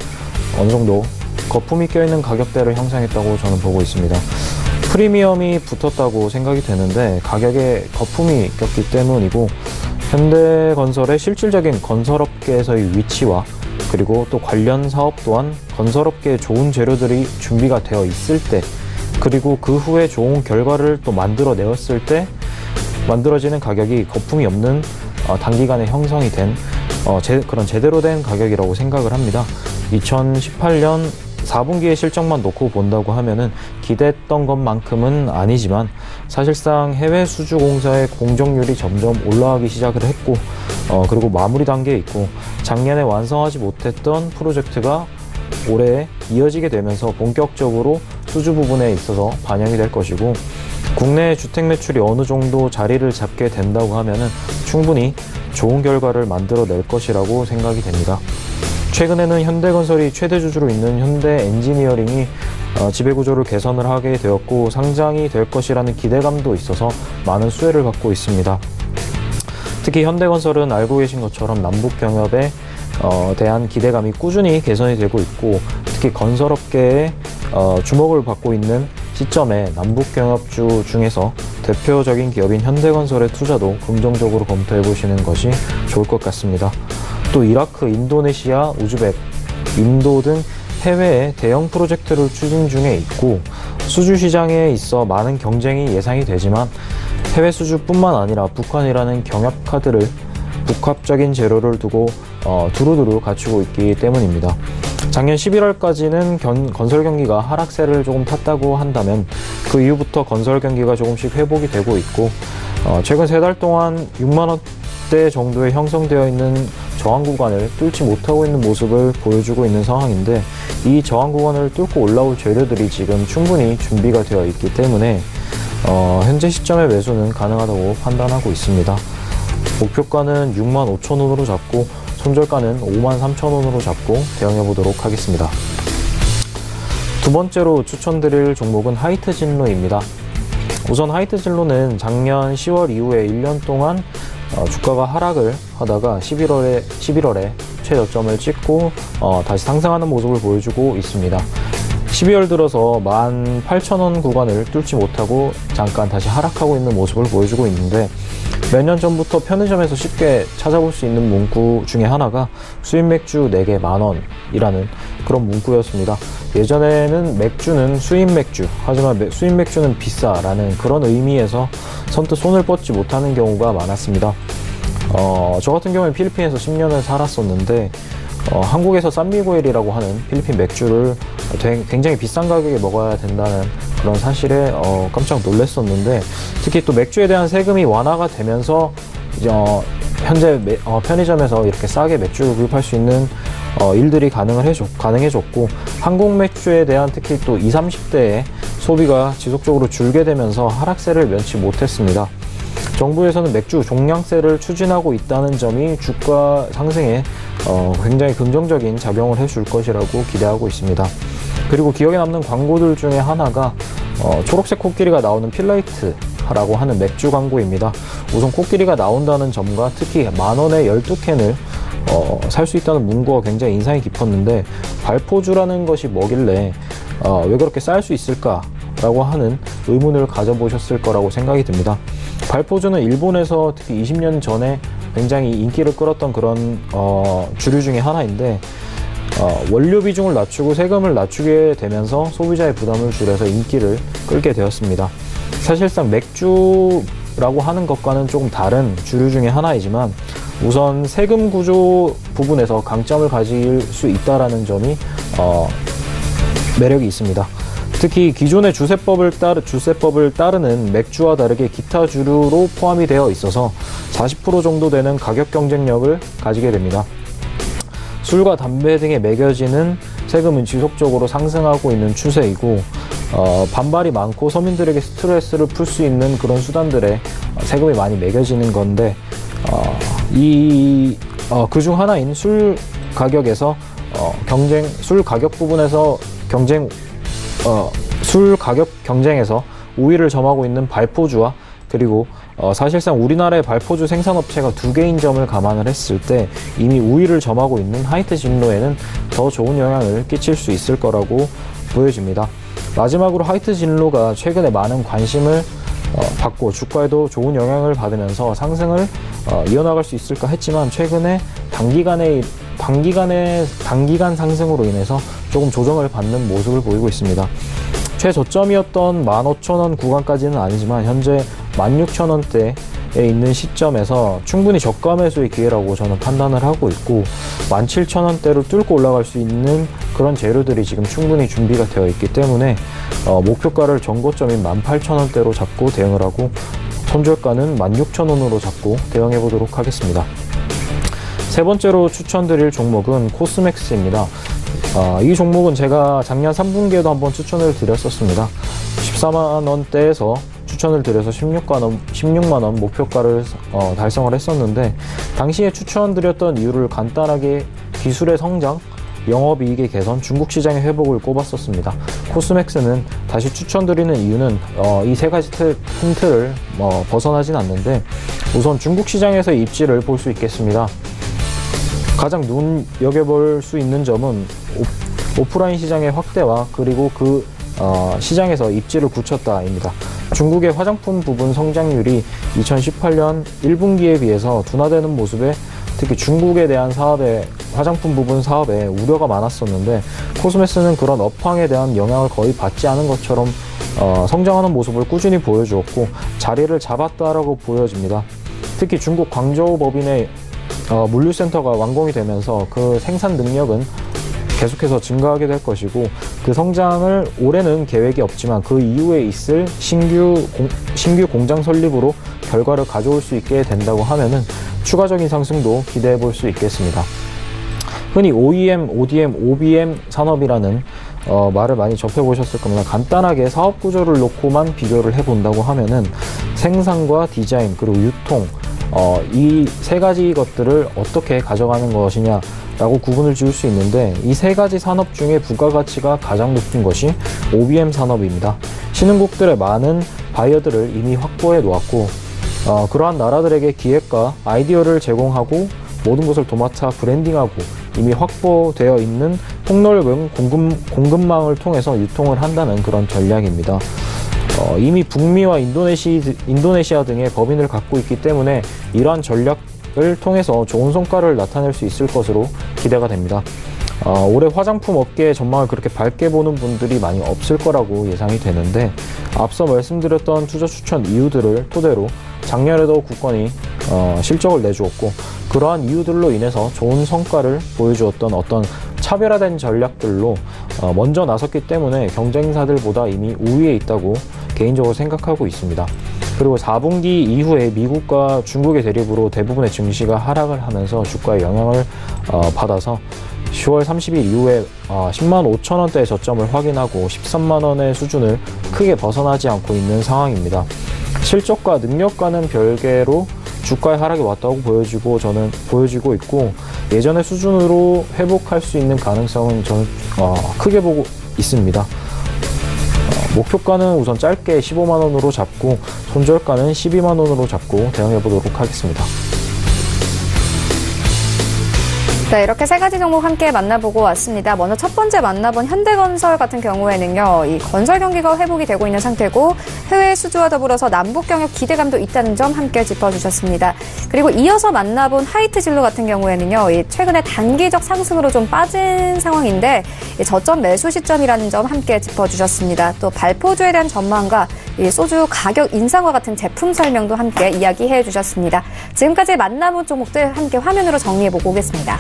어느 정도 거품이 껴있는 가격대를 형성했다고 저는 보고 있습니다. 프리미엄이 붙었다고 생각이 되는데 가격에 거품이 꼈기 때문이고 현대건설의 실질적인 건설업계에서의 위치와 그리고 또 관련 사업 또한 건설업계에 좋은 재료들이 준비가 되어 있을 때 그리고 그 후에 좋은 결과를 또 만들어내었을 때 만들어지는 가격이 거품이 없는 단기간에 형성이 된 그런 제대로 된 가격이라고 생각을 합니다. 2018년 4분기의 실적만 놓고 본다고 하면은 기대했던 것만큼은 아니지만 사실상 해외 수주 공사의 공정률이 점점 올라가기 시작을 했고 그리고 마무리 단계에 있고 작년에 완성하지 못했던 프로젝트가 올해 이어지게 되면서 본격적으로 수주 부분에 있어서 반영이 될 것이고 국내 주택 매출이 어느 정도 자리를 잡게 된다고 하면은 충분히 좋은 결과를 만들어낼 것이라고 생각이 됩니다. 최근에는 현대건설이 최대 주주로 있는 현대엔지니어링이 지배구조를 개선을 하게 되었고 상장이 될 것이라는 기대감도 있어서 많은 수혜를 받고 있습니다. 특히 현대건설은 알고 계신 것처럼 남북경협에 대한 기대감이 꾸준히 개선이 되고 있고, 특히 건설업계의 주목을 받고 있는 시점에 남북경협주 중에서 대표적인 기업인 현대건설의 투자도 긍정적으로 검토해 보시는 것이 좋을 것 같습니다. 또 이라크, 인도네시아, 우즈벡, 인도 등 해외에 대형 프로젝트를 추진 중에 있고, 수주 시장에 있어 많은 경쟁이 예상이 되지만 해외 수주뿐만 아니라 북한이라는 경협 카드를 복합적인 재료를 두고 두루두루 갖추고 있기 때문입니다. 작년 11월까지는 건설 경기가 하락세를 조금 탔다고 한다면 그 이후부터 건설 경기가 조금씩 회복이 되고 있고, 최근 3달 동안 6만 원대 정도에 형성되어 있는 저항 구간을 뚫지 못하고 있는 모습을 보여주고 있는 상황인데, 이 저항 구간을 뚫고 올라올 재료들이 지금 충분히 준비가 되어 있기 때문에 현재 시점의 매수는 가능하다고 판단하고 있습니다. 목표가는 6만 5천 원으로 잡고 손절가는 5만 3천 원으로 잡고 대응해 보도록 하겠습니다. 두 번째로 추천드릴 종목은 하이트 진로입니다. 우선 하이트 진로는 작년 10월 이후에 1년 동안 주가가 하락을 하다가 11월에 최저점을 찍고 다시 상승하는 모습을 보여주고 있습니다. 12월 들어서 18,000원 구간을 뚫지 못하고 잠깐 다시 하락하고 있는 모습을 보여주고 있는데, 몇 년 전부터 편의점에서 쉽게 찾아볼 수 있는 문구 중에 하나가 수입 맥주 4개 만원이라는 그런 문구였습니다. 예전에는 맥주는 수입 맥주, 하지만 수입 맥주는 비싸라는 그런 의미에서 선뜻 손을 뻗지 못하는 경우가 많았습니다. 저 같은 경우에 필리핀에서 10년을 살았었는데, 한국에서 산미구엘이라고 하는 필리핀 맥주를 굉장히 비싼 가격에 먹어야 된다는 그런 사실에 깜짝 놀랐었는데, 특히 또 맥주에 대한 세금이 완화가 되면서 현재 편의점에서 이렇게 싸게 맥주를 구입할 수 있는 일들이 가능해졌고, 한국 맥주에 대한 특히 또 20, 30대의 소비가 지속적으로 줄게 되면서 하락세를 면치 못했습니다. 정부에서는 맥주 종량세를 추진하고 있다는 점이 주가 상승에 굉장히 긍정적인 작용을 해줄 것이라고 기대하고 있습니다. 그리고 기억에 남는 광고들 중에 하나가 초록색 코끼리가 나오는 필라이트라고 하는 맥주 광고입니다. 우선 코끼리가 나온다는 점과 특히 만원에 12캔을 살 수 있다는 문구가 굉장히 인상이 깊었는데, 발포주라는 것이 뭐길래 왜 그렇게 쌀 수 있을까? 라고 하는 의문을 가져보셨을 거라고 생각이 듭니다. 발포주는 일본에서 특히 20년 전에 굉장히 인기를 끌었던 그런 주류 중에 하나인데, 원료 비중을 낮추고 세금을 낮추게 되면서 소비자의 부담을 줄여서 인기를 끌게 되었습니다. 사실상 맥주라고 하는 것과는 조금 다른 주류 중에 하나이지만, 우선 세금 구조 부분에서 강점을 가질 수 있다는 점이 매력이 있습니다. 특히 기존의 주세법을 따르는 맥주와 다르게 기타 주류로 포함이 되어 있어서 40% 정도 되는 가격 경쟁력을 가지게 됩니다. 술과 담배 등에 매겨지는 세금은 지속적으로 상승하고 있는 추세이고, 반발이 많고 서민들에게 스트레스를 풀 수 있는 그런 수단들에 세금이 많이 매겨지는 건데, 그중 하나인 술 가격에서 술 가격 부분에서 술 가격 경쟁에서 우위를 점하고 있는 발포주와, 그리고 사실상 우리나라의 발포주 생산업체가 2개인 점을 감안을 했을 때 이미 우위를 점하고 있는 하이트 진로에는 더 좋은 영향을 끼칠 수 있을 거라고 보여집니다. 마지막으로 하이트 진로가 최근에 많은 관심을 받고 주가에도 좋은 영향을 받으면서 상승을 이어나갈 수 있을까 했지만, 최근에 단기간 상승으로 인해서 조금 조정을 받는 모습을 보이고 있습니다. 최저점이었던 15,000원 구간까지는 아니지만 현재 16,000원대에 있는 시점에서 충분히 저가 매수의 기회라고 저는 판단을 하고 있고, 17,000원대를 뚫고 올라갈 수 있는 그런 재료들이 지금 충분히 준비가 되어 있기 때문에 목표가를 전고점인 18,000원대로 잡고 대응을 하고, 손절가는 16,000원으로 잡고 대응해 보도록 하겠습니다. 세 번째로 추천드릴 종목은 코스맥스입니다. 이 종목은 제가 작년 3분기에도 한번 추천을 드렸었습니다. 14만원대에서 추천을 드려서 16만원 목표가를 달성을 했었는데, 당시에 추천드렸던 이유를 간단하게 기술의 성장, 영업이익의 개선, 중국 시장의 회복을 꼽았었습니다. 코스맥스는 다시 추천드리는 이유는 이 세 가지 큰 틀을 벗어나진 않는데, 우선 중국 시장에서의 입지를 볼 수 있겠습니다. 가장 눈여겨볼 수 있는 점은 오프라인 시장의 확대와 그리고 그 시장에서 입지를 굳혔다입니다. 중국의 화장품 부분 성장률이 2018년 1분기에 비해서 둔화되는 모습에 특히 중국에 대한 화장품 부분 사업에 우려가 많았었는데 코스메스는 그런 업황에 대한 영향을 거의 받지 않은 것처럼 성장하는 모습을 꾸준히 보여주었고 자리를 잡았다라고 보여집니다. 특히 중국 광저우 법인의 물류센터가 완공이 되면서 그 생산 능력은 계속해서 증가하게 될 것이고 그 성장을 올해는 계획이 없지만 그 이후에 있을 신규 공장 설립으로 결과를 가져올 수 있게 된다고 하면은 추가적인 상승도 기대해 볼 수 있겠습니다. 흔히 OEM, ODM, OBM 산업이라는 말을 많이 접해보셨을 겁니다. 간단하게 사업 구조를 놓고만 비교를 해본다고 하면은 생산과 디자인 그리고 유통 이 세 가지 것들을 어떻게 가져가는 것이냐 라고 구분을 지을 수 있는데 이 세 가지 산업 중에 부가가치가 가장 높은 것이 OBM 산업입니다. 신흥국들의 많은 바이어들을 이미 확보해 놓았고 그러한 나라들에게 기획과 아이디어를 제공하고 모든 것을 도맡아 브랜딩하고 이미 확보되어 있는 폭넓은 공급망을 통해서 유통을 한다는 그런 전략입니다. 이미 북미와 인도네시아 등의 법인을 갖고 있기 때문에 이러한 전략을 통해서 좋은 성과를 나타낼 수 있을 것으로 기대가 됩니다. 올해 화장품 업계의 전망을 그렇게 밝게 보는 분들이 많이 없을 거라고 예상이 되는데 앞서 말씀드렸던 투자 추천 이유들을 토대로 작년에도 국건이 실적을 내주었고 그러한 이유들로 인해서 좋은 성과를 보여주었던 어떤 차별화된 전략들로 먼저 나섰기 때문에 경쟁사들보다 이미 우위에 있다고 개인적으로 생각하고 있습니다. 그리고 4분기 이후에 미국과 중국의 대립으로 대부분의 증시가 하락을 하면서 주가에 영향을 받아서 10월 30일 이후에 10만 5천 원대의 저점을 확인하고 13만 원의 수준을 크게 벗어나지 않고 있는 상황입니다. 실적과 능력과는 별개로 주가의 하락이 왔다고 보여지고 있고 예전의 수준으로 회복할 수 있는 가능성은 저는 크게 보고 있습니다. 목표가는 우선 짧게 15만 원으로 잡고 손절가는 12만 원으로 잡고 대응해 보도록 하겠습니다. 네, 이렇게 세 가지 종목 함께 만나보고 왔습니다. 먼저 첫 번째 만나본 현대건설 같은 경우에는요, 이 건설 경기가 회복이 되고 있는 상태고 해외 수주와 더불어서 남북 경협 기대감도 있다는 점 함께 짚어주셨습니다. 그리고 이어서 만나본 하이트진로 같은 경우에는요, 이 최근에 단기적 상승으로 좀 빠진 상황인데 이 저점 매수 시점이라는 점 함께 짚어주셨습니다. 또 발포주에 대한 전망과 이 소주 가격 인상과 같은 제품 설명도 함께 이야기해 주셨습니다. 지금까지 만나본 종목들 함께 화면으로 정리해보고 오겠습니다.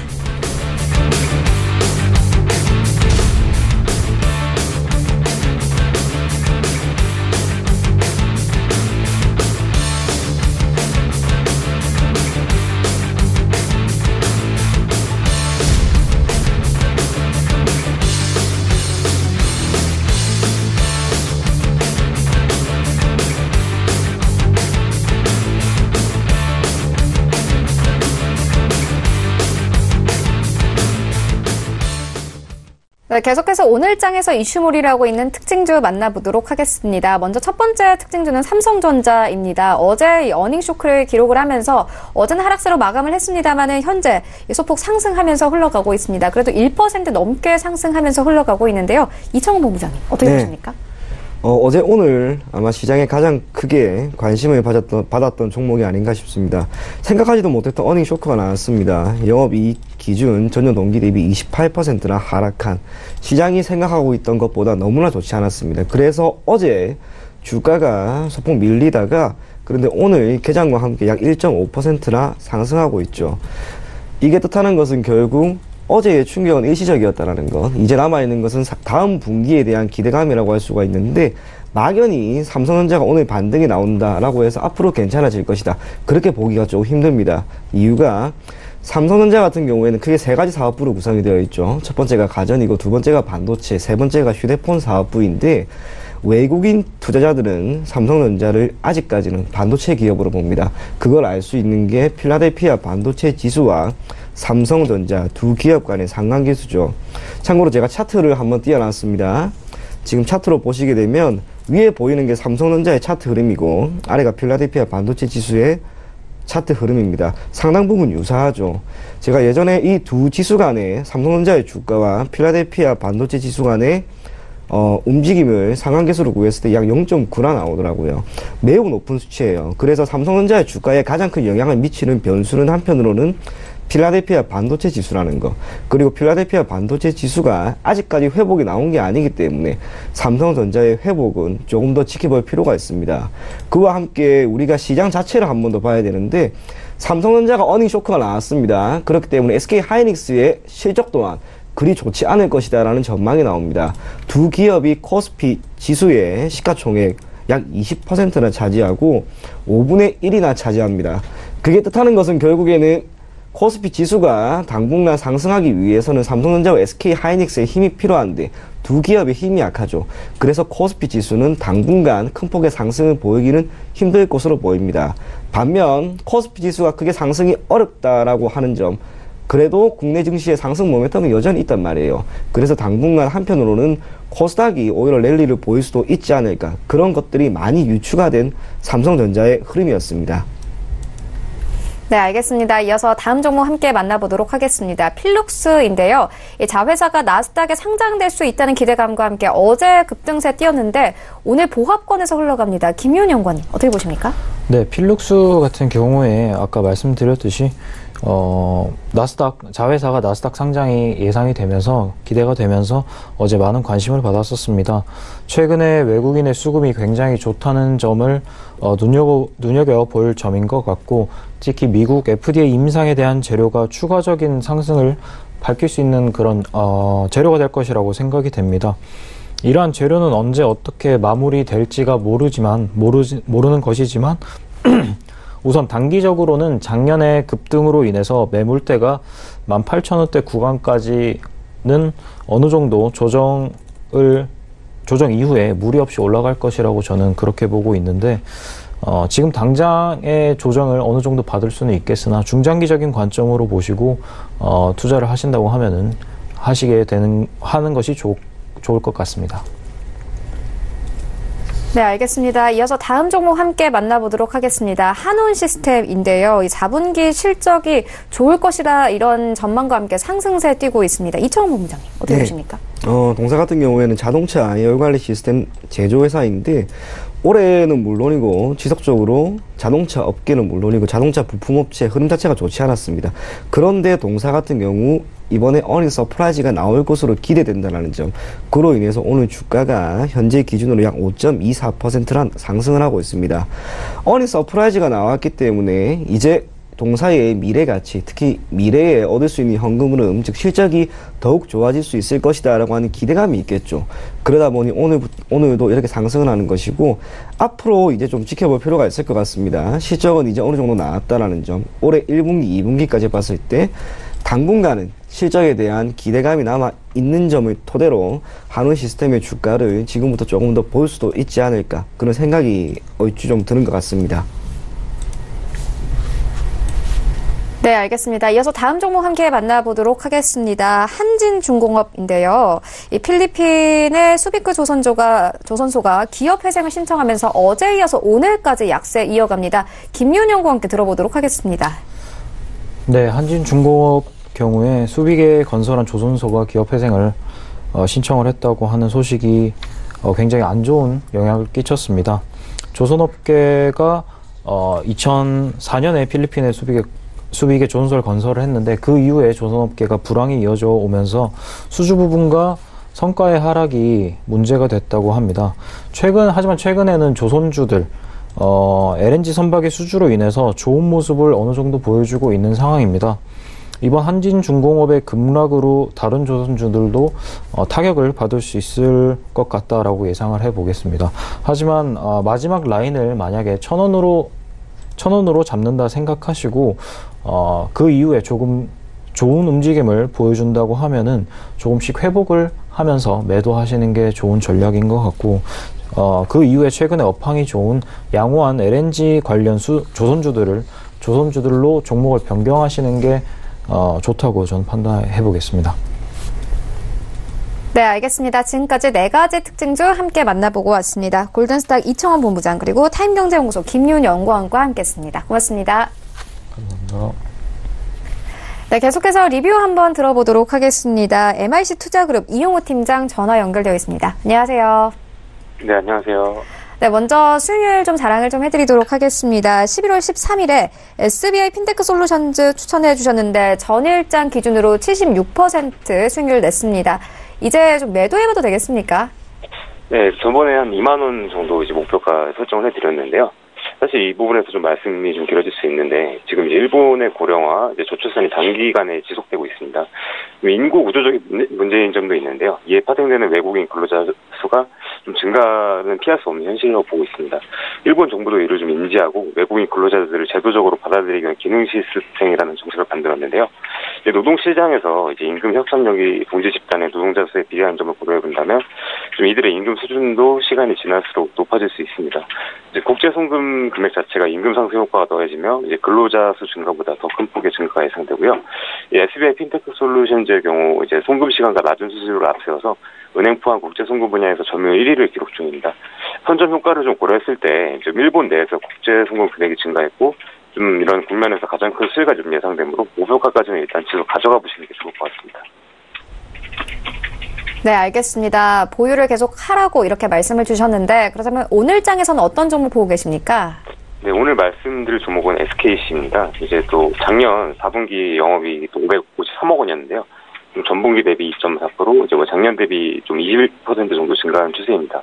네, 계속해서 오늘 장에서 이슈몰이를 하고 있는 특징주 만나보도록 하겠습니다. 먼저 첫 번째 특징주는 삼성전자입니다. 어제 어닝 쇼크를 기록을 하면서 어제는 하락세로 마감을 했습니다만은 현재 소폭 상승하면서 흘러가고 있습니다. 그래도 1% 넘게 상승하면서 흘러가고 있는데요. 이청훈 본부장님 어떻게 보십니까? 어제 오늘 아마 시장에 가장 크게 관심을 받았던 종목이 아닌가 싶습니다. 생각하지도 못했던 어닝 쇼크가 나왔습니다. 영업이익 기준 전년 동기 대비 28%나 하락한, 시장이 생각하고 있던 것보다 너무나 좋지 않았습니다. 그래서 어제 주가가 소폭 밀리다가 그런데 오늘 개장과 함께 약 1.5%나 상승하고 있죠. 이게 뜻하는 것은 결국 어제의 충격은 일시적이었다는 것, 이제 남아있는 것은 다음 분기에 대한 기대감이라고 할 수가 있는데 막연히 삼성전자가 오늘 반등이 나온다라고 해서 앞으로 괜찮아질 것이다, 그렇게 보기가 조금 힘듭니다. 이유가 삼성전자 같은 경우에는 크게 세 가지 사업부로 구성이 되어 있죠. 첫 번째가 가전이고 두 번째가 반도체, 세 번째가 휴대폰 사업부인데 외국인 투자자들은 삼성전자를 아직까지는 반도체 기업으로 봅니다. 그걸 알 수 있는 게 필라델피아 반도체 지수와 삼성전자 두 기업 간의 상관계수죠. 참고로 제가 차트를 한번 띄워놨습니다. 지금 차트로 보시게 되면 위에 보이는 게 삼성전자의 차트 흐름이고 아래가 필라델피아 반도체 지수의 차트 흐름입니다. 상당 부분 유사하죠. 제가 예전에 이 두 지수 간의 삼성전자의 주가와 필라델피아 반도체 지수 간의 움직임을 상한계수로 구했을 때 약 0.9나 나오더라고요. 매우 높은 수치예요. 그래서 삼성전자의 주가에 가장 큰 영향을 미치는 변수는 한편으로는 필라델피아 반도체 지수라는 거, 그리고 필라델피아 반도체 지수가 아직까지 회복이 나온 게 아니기 때문에 삼성전자의 회복은 조금 더 지켜볼 필요가 있습니다. 그와 함께 우리가 시장 자체를 한 번 더 봐야 되는데, 삼성전자가 어닝 쇼크가 나왔습니다. 그렇기 때문에 SK하이닉스의 실적 또한 그리 좋지 않을 것이다 라는 전망이 나옵니다. 두 기업이 코스피 지수의 시가총액 약 20%나 차지하고 5분의 1이나 차지합니다. 그게 뜻하는 것은 결국에는 코스피 지수가 당분간 상승하기 위해서는 삼성전자와 SK하이닉스의 힘이 필요한데 두 기업의 힘이 약하죠. 그래서 코스피 지수는 당분간 큰 폭의 상승을 보이기는 힘들 것으로 보입니다. 반면 코스피 지수가 크게 상승이 어렵다라고 하는 점, 그래도 국내 증시의 상승 모멘텀이 여전히 있단 말이에요. 그래서 당분간 한편으로는 코스닥이 오히려 랠리를 보일 수도 있지 않을까, 그런 것들이 많이 유추가 된 삼성전자의 흐름이었습니다. 네, 알겠습니다. 이어서 다음 종목 함께 만나보도록 하겠습니다. 필룩스인데요. 이 자회사가 나스닥에 상장될 수 있다는 기대감과 함께 어제 급등세 띄었는데 오늘 보합권에서 흘러갑니다. 김윤 연구원님, 어떻게 보십니까? 네, 필룩스 같은 경우에 아까 말씀드렸듯이 나스닥, 자회사가 나스닥 상장이 예상이 되면서, 기대가 되면서 어제 많은 관심을 받았었습니다. 최근에 외국인의 수급이 굉장히 좋다는 점을 눈여겨볼 점인 것 같고, 특히 미국 FDA 임상에 대한 재료가 추가적인 상승을 밝힐 수 있는 그런 재료가 될 것이라고 생각이 됩니다. 이러한 재료는 언제 어떻게 마무리될지가 모르는 것이지만 우선 단기적으로는 작년에 급등으로 인해서 매물대가 18,000원대 구간까지는 어느 정도 조정 이후에 무리 없이 올라갈 것이라고 저는 그렇게 보고 있는데, 지금 당장의 조정을 어느 정도 받을 수는 있겠으나 중장기적인 관점으로 보시고 투자를 하신다고 하면은 하는 것이 좋을 것 같습니다. 네, 알겠습니다. 이어서 다음 종목 함께 만나보도록 하겠습니다. 한온 시스템인데요. 이 4분기 실적이 좋을 것이라 이런 전망과 함께 상승세 띄고 있습니다. 이청훈 본부장님, 어떻게 보십니까? 동사 같은 경우에는 자동차 예열관리 시스템 제조회사인데, 올해는 물론이고 지속적으로 자동차 업계는 물론이고 자동차 부품업체 흐름 자체가 좋지 않았습니다. 그런데 동사 같은 경우 이번에 어닝 서프라이즈가 나올 것으로 기대된다는 점, 그로 인해서 오늘 주가가 현재 기준으로 약 5.24%란 상승을 하고 있습니다. 어닝 서프라이즈가 나왔기 때문에 이제 동사의 미래 가치, 특히 미래에 얻을 수 있는 현금 흐름, 즉 실적이 더욱 좋아질 수 있을 것이다 라고 하는 기대감이 있겠죠. 그러다 보니 오늘도 이렇게 상승을 하는 것이고, 앞으로 이제 좀 지켜볼 필요가 있을 것 같습니다. 실적은 이제 어느 정도 나왔다라는 점, 올해 1분기, 2분기까지 봤을 때 당분간은 실적에 대한 기대감이 남아 있는 점을 토대로 한온 시스템의 주가를 지금부터 조금 더 볼 수도 있지 않을까, 그런 생각이 얼추 좀 드는 것 같습니다. 네, 알겠습니다. 이어서 다음 종목 함께 만나보도록 하겠습니다. 한진중공업인데요. 이 필리핀의 수비크 조선소가 기업 회생을 신청하면서 어제 이어서 오늘까지 약세 이어갑니다. 김윤 연구원과 함께 들어보도록 하겠습니다. 네, 한진중공업 경우에 수비계 건설한 조선소가 기업 회생을 신청을 했다고 하는 소식이 굉장히 안 좋은 영향을 끼쳤습니다. 조선업계가 2004년에 필리핀의 수비계 조선소를 건설을 했는데, 그 이후에 조선업계가 불황이 이어져 오면서 수주 부분과 성과의 하락이 문제가 됐다고 합니다. 하지만 최근에는 조선주들 LNG 선박의 수주로 인해서 좋은 모습을 어느 정도 보여주고 있는 상황입니다. 이번 한진중공업의 급락으로 다른 조선주들도 타격을 받을 수 있을 것 같다라고 예상을 해보겠습니다. 하지만 마지막 라인을 만약에 1,000원으로 잡는다 생각하시고 그 이후에 조금 좋은 움직임을 보여준다고 하면은 조금씩 회복을 하면서 매도하시는 게 좋은 전략인 것 같고, 그 이후에 최근에 업황이 좋은 양호한 LNG 관련 조선주들로 종목을 변경하시는 게 좋다고 저는 판단해 보겠습니다. 네, 알겠습니다. 지금까지 4가지 특징 중 함께 만나보고 왔습니다. 골든스탁 이청원 본부장, 그리고 타임경제연구소 김윤 연구원과 함께했습니다. 고맙습니다. 네, 계속해서 리뷰 한번 들어보도록 하겠습니다. MIC 투자그룹 이용우 팀장 전화 연결되어 있습니다. 안녕하세요. 네, 안녕하세요. 네, 먼저 수익률 좀 자랑을 좀 해드리도록 하겠습니다. 11월 13일에 SBI 핀테크 솔루션즈 추천해 주셨는데 전일장 기준으로 76% 수익률 냈습니다. 이제 좀 매도해봐도 되겠습니까? 네, 저번에 한 2만 원 정도 이제 목표가 설정을 해드렸는데요. 사실 이 부분에서 좀 말씀이 좀 길어질 수 있는데 지금 이제 일본의 고령화, 이제 저출산이 단기간에 지속되고 있습니다. 인구 구조적인 문제인 점도 있는데요. 이에 파생되는 외국인 근로자 수가 좀 증가는 피할 수 없는 현실이라고 보고 있습니다. 일본 정부도 이를 좀 인지하고 외국인 근로자들을 제도적으로 받아들이기 위한 기능 시스템이라는 정책을 만들었는데요. 이제 노동시장에서 이제 임금 협상력이 동지 집단의 노동자 수에 비례한 점을 고려해 본다면 좀 이들의 임금 수준도 시간이 지날수록 높아질 수 있습니다. 이제 국제 송금 금액 자체가 임금 상승 효과가 더해지며 이제 근로자 수 증가보다 더 큰 폭의 증가가 예상되고요. SBI 핀테크 솔루션즈의 경우 이제 송금 시간과 낮은 수수료를 앞세워서 은행 포함 국제 송금 분야에서 점유율 1위를 기록 중입니다. 선점 효과를 좀 고려했을 때 좀 일본 내에서 국제 송금 금액이 증가했고 좀 이런 국면에서 가장 큰 수혜가 좀 예상되므로 목표가까지는 일단 지속 가져가 보시는 게 좋을 것 같습니다. 네, 알겠습니다. 보유를 계속 하라고 이렇게 말씀을 주셨는데 그렇다면 오늘 장에서는 어떤 종목 보고 계십니까? 네, 오늘 말씀드릴 종목은 SKC입니다. 이제 또 작년 4분기 영업이익이 또 553억 원이었는데요. 전분기 대비 2.4%, 이제 작년 대비 좀 21% 정도 증가한 추세입니다.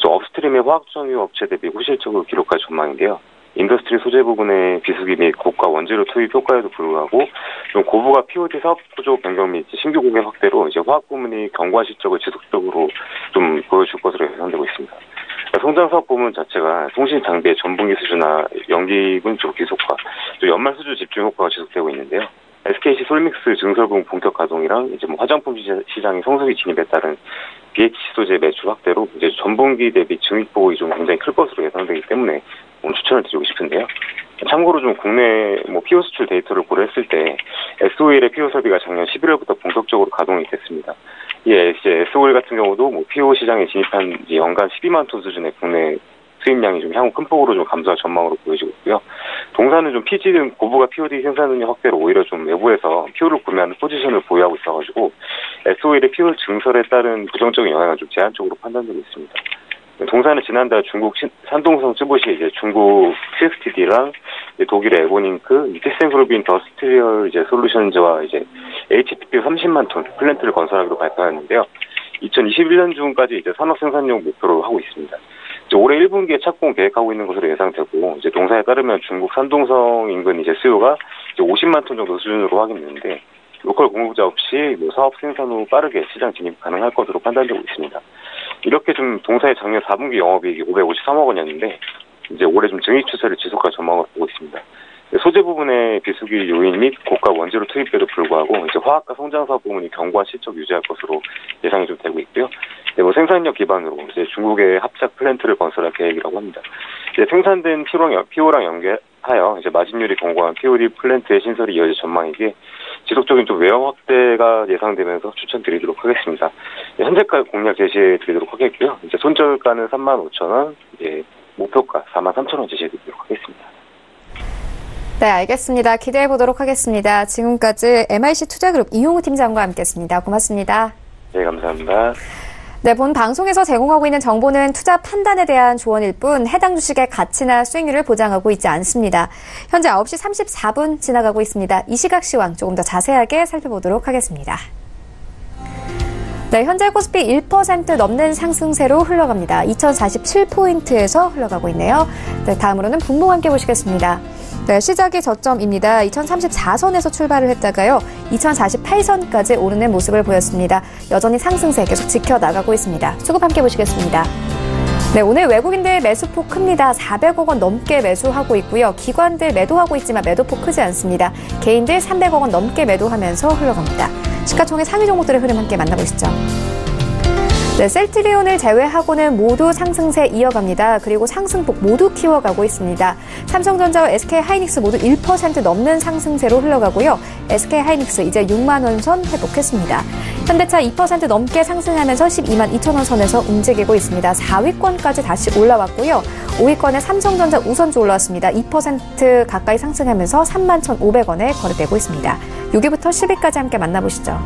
업스트림의 화학정유 업체 대비 후실적으로 기록할 전망인데요. 인더스트리 소재 부분의 비수기 및 고가 원재료 투입 효과에도 불구하고 좀 고부가 POD 사업 구조 변경 및 신규 고객 확대로 이제 화학 부문이 견고한 실적을 지속적으로 좀 보여줄 것으로 예상되고 있습니다. 성장 사업 부문 자체가 통신 장비의 전분기 수주나 연기분 쪽 기속화, 또 연말 수주 집중 효과가 지속되고 있는데요. SKC 솔믹스 증설분 본격 가동이랑 이제 화장품 시장의 성수기 진입에 따른 BH 소재 매출 확대로 이제 전분기 대비 증익폭이 좀 굉장히 클 것으로 예상되기 때문에 오늘 추천을 드리고 싶은데요. 참고로 좀 국내 PO 수출 데이터를 고려했을 때 SOL의 PO 설비가 작년 11월부터 본격적으로 가동이 됐습니다. 이제 SOL 같은 경우도 PO 시장에 진입한 지 연간 12만 톤 수준의 국내 수입량이 좀 향후 큰 폭으로 좀 감소할 전망으로 보여지고 있고요. 동사는 좀 PG 등 고부가 POD 생산 능력 확대로 오히려 좀 외부에서 PO를 구매하는 포지션을 보유하고 있어가지고 SOL의 PO 증설에 따른 부정적인 영향은 좀 제한적으로 판단되고 있습니다. 동사는 지난달 중국 산동성 쯔보시 이제 중국 CSTD랑 독일의 에보닝크, 티센그룹 인더스트리얼 이제 솔루션즈와 이제 HPP 30만 톤 플랜트를 건설하기로 발표했는데요. 2021년 중까지 이제 산업 생산용 목표로 하고 있습니다. 이제 올해 1분기에 착공 계획하고 있는 것으로 예상되고 이제 동사에 따르면 중국 산동성 인근 이제 수요가 이제 50만 톤 정도 수준으로 확인되는데 로컬 공급자 없이 사업 생산 후 빠르게 시장 진입 가능할 것으로 판단되고 있습니다. 이렇게 좀 동사의 작년 4분기 영업이익이 553억 원이었는데 이제 올해 좀 증익 추세를 지속할 전망으로 보고 있습니다. 소재 부분의 비수기 요인 및 고가 원재료 투입에도 불구하고 이제 화학과 성장 사업 부문이 견고한 실적 유지할 것으로 예상이 좀 되고 있고요. 생산력 기반으로 이제 중국의 합작 플랜트를 건설할 계획이라고 합니다. 이제 생산된 PO랑 연계하여 이제 마진율이 견고한 POD 플랜트의 신설이 이어질 전망이기에 지속적인 좀 외형 확대가 예상되면서 추천드리도록 하겠습니다. 현재가 공략 제시해드리도록 하겠고요. 이제 손절가는 35,000원, 이제 목표가 43,000원 제시해드리도록 하겠습니다. 네, 알겠습니다. 기대해 보도록 하겠습니다. 지금까지 MIC 투자그룹 이용우 팀장과 함께했습니다. 고맙습니다. 네, 감사합니다. 네, 본 방송에서 제공하고 있는 정보는 투자 판단에 대한 조언일 뿐 해당 주식의 가치나 수익률을 보장하고 있지 않습니다. 현재 9시 34분 지나가고 있습니다. 이 시각 시황 조금 더 자세하게 살펴보도록 하겠습니다. 네, 현재 코스피 1% 넘는 상승세로 흘러갑니다. 2047포인트에서 흘러가고 있네요. 네, 다음으로는 분봉 함께 보시겠습니다. 네, 시작이 저점입니다. 2034선에서 출발을 했다가요. 2048선까지 오르는 모습을 보였습니다. 여전히 상승세 계속 지켜나가고 있습니다. 수급 함께 보시겠습니다. 네, 오늘 외국인들 매수폭 큽니다. 400억 원 넘게 매수하고 있고요. 기관들 매도하고 있지만 매도폭 크지 않습니다. 개인들 300억 원 넘게 매도하면서 흘러갑니다. 시가총액 상위 종목들의 흐름 함께 만나보시죠. 네, 셀트리온을 제외하고는 모두 상승세 이어갑니다. 그리고 상승폭 모두 키워가고 있습니다. 삼성전자와 SK하이닉스 모두 1% 넘는 상승세로 흘러가고요. SK하이닉스 이제 6만 원 선 회복했습니다. 현대차 2% 넘게 상승하면서 12만 2천 원 선에서 움직이고 있습니다. 4위권까지 다시 올라왔고요. 5위권에 삼성전자 우선주 올라왔습니다. 2% 가까이 상승하면서 3만 1,500원에 거래되고 있습니다. 6위부터 10위까지 함께 만나보시죠.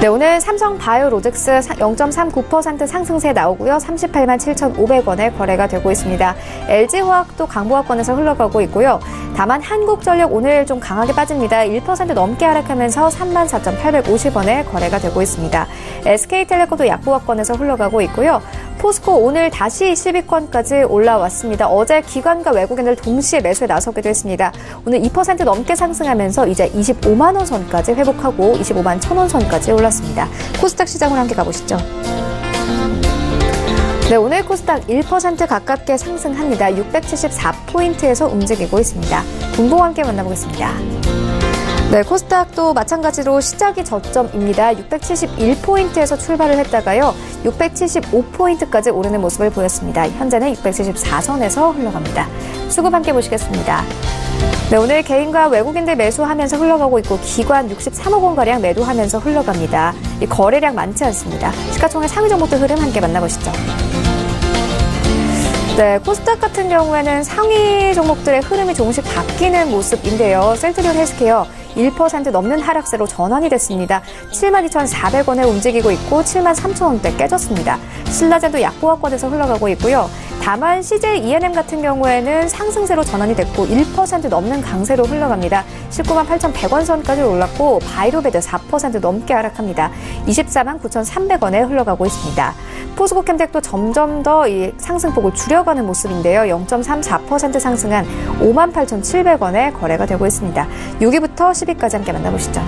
네, 오늘 삼성바이오로직스 0.39% 상승세 나오고요. 38만 7,500원에 거래가 되고 있습니다. LG화학도 강보합권에서 흘러가고 있고요. 다만 한국전력 오늘 좀 강하게 빠집니다. 1% 넘게 하락하면서 3만 4,850원에 거래가 되고 있습니다. SK텔레콤도 약보합권에서 흘러가고 있고요. 포스코 오늘 다시 10위권까지 올라왔습니다. 어제 기관과 외국인들 동시에 매수에 나서기도 했습니다. 오늘 2% 넘게 상승하면서 이제 25만 원 선까지 회복하고 25만 1,000원 선까지 올랐습니다. 코스닥 시장으로 함께 가보시죠. 네, 오늘 코스닥 1% 가깝게 상승합니다. 674포인트에서 움직이고 있습니다. 군봉 함께 만나보겠습니다. 네, 코스닥도 마찬가지로 시작이 저점입니다. 671포인트에서 출발을 했다가요. 675포인트까지 오르는 모습을 보였습니다. 현재는 674선에서 흘러갑니다. 수급 함께 보시겠습니다. 네, 오늘 개인과 외국인들 매수하면서 흘러가고 있고 기관 63억 원가량 매도하면서 흘러갑니다. 이 거래량 많지 않습니다. 시가총액 상위 종목들 흐름 함께 만나보시죠. 네, 코스닥 같은 경우에는 상위 종목들의 흐름이 조금씩 바뀌는 모습인데요. 셀트리온 헬스케어 1% 넘는 하락세로 전환이 됐습니다. 72,400원에 움직이고 있고 73,000원대 깨졌습니다. 신라젠도 약보합권에서 흘러가고 있고요. 다만 CJ E&M 같은 경우에는 상승세로 전환이 됐고 1% 넘는 강세로 흘러갑니다. 19만 8,100원 선까지 올랐고 바이로베드 4% 넘게 하락합니다. 24만 9,300원에 흘러가고 있습니다. 포스코캠텍도 점점 더 이 상승폭을 줄여가는 모습인데요. 0.34% 상승한 5만 8,700원에 거래가 되고 있습니다. 6위부터 10위까지 함께 만나보시죠.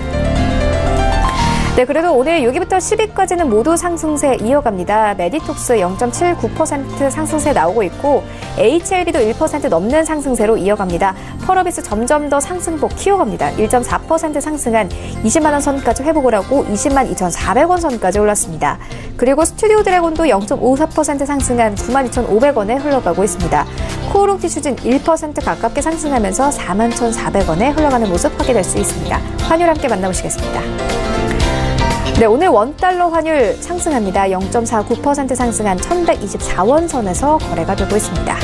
네, 그래도 오늘 6위부터 10위까지는 모두 상승세 이어갑니다. 메디톡스 0.79% 상승세 나오고 있고 HLB도 1% 넘는 상승세로 이어갑니다. 펄어비스 점점 더 상승폭 키워갑니다. 1.4% 상승한 20만 원 선까지 회복을 하고 20만 2,400원 선까지 올랐습니다. 그리고 스튜디오 드래곤도 0.54% 상승한 9만 2,500원에 흘러가고 있습니다. 코오롱 티슈진 1% 가깝게 상승하면서 4만 1,400원에 흘러가는 모습 확인할 수 있습니다. 환율 함께 만나보시겠습니다. 네, 오늘 원달러 환율 상승합니다. 0.49% 상승한 1,124원 선에서 거래가 되고 있습니다.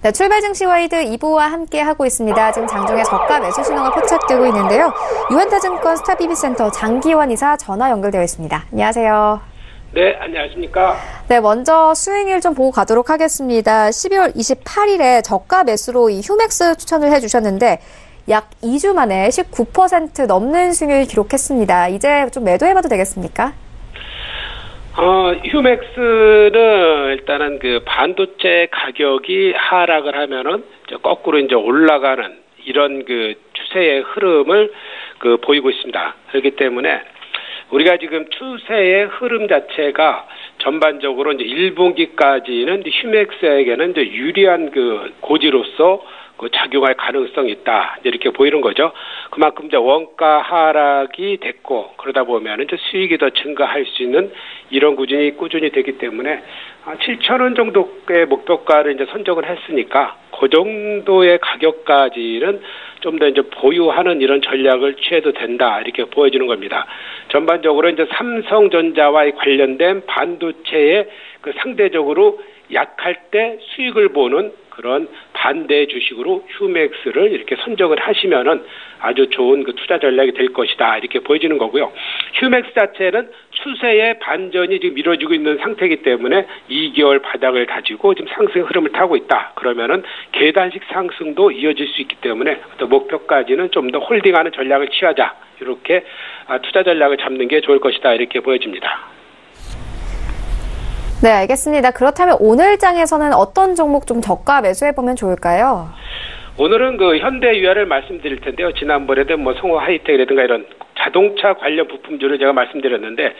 네, 출발 증시 와이드 2부와 함께 하고 있습니다. 지금 장중에 저가 매수 신호가 포착되고 있는데요. 유한타증권 스타비비센터 장기원 이사 전화 연결되어 있습니다. 안녕하세요. 네, 안녕하십니까. 네, 먼저 수익률 좀 보고 가도록 하겠습니다. 12월 28일에 저가 매수로 이 휴맥스 추천을 해주셨는데 약 2주 만에 19% 넘는 수익률 기록했습니다. 이제 좀 매도해봐도 되겠습니까? 휴맥스는 일단은 그 반도체 가격이 하락을 하면은 이제 거꾸로 이제 올라가는 이런 그 추세의 흐름을 보이고 있습니다. 그렇기 때문에 우리가 지금 추세의 흐름 자체가 전반적으로 이제 1분기까지는 휴맥스에게는 이제 유리한 그 고지로서 작용할 가능성이 있다. 이렇게 보이는 거죠. 그만큼 이제 원가 하락이 됐고 그러다 보면 이제 수익이 더 증가할 수 있는 이런 구진이 꾸준히 되기 때문에 7,000원 정도의 목표가를 이제 선정을 했으니까 그 정도의 가격까지는 좀 더 이제 보유하는 이런 전략을 취해도 된다. 이렇게 보여지는 겁니다. 전반적으로 이제 삼성전자와 관련된 반도체에 상대적으로 약할 때 수익을 보는 그런 반대 주식으로 휴맥스를 이렇게 선정을 하시면은 아주 좋은 그 투자 전략이 될 것이다. 이렇게 보여지는 거고요. 휴맥스 자체는 추세의 반전이 지금 이루어지고 있는 상태이기 때문에 2개월 바닥을 다지고 지금 상승 흐름을 타고 있다. 그러면은 계단식 상승도 이어질 수 있기 때문에 또 목표까지는 좀 더 홀딩하는 전략을 취하자. 이렇게 투자 전략을 잡는 게 좋을 것이다. 이렇게 보여집니다. 네, 알겠습니다. 그렇다면 오늘 장에서는 어떤 종목 좀 저가 매수해보면 좋을까요? 오늘은 그 현대유아를 말씀드릴 텐데요. 지난번에도 뭐 성호 하이텍이라든가 이런 자동차 관련 부품주를 제가 말씀드렸는데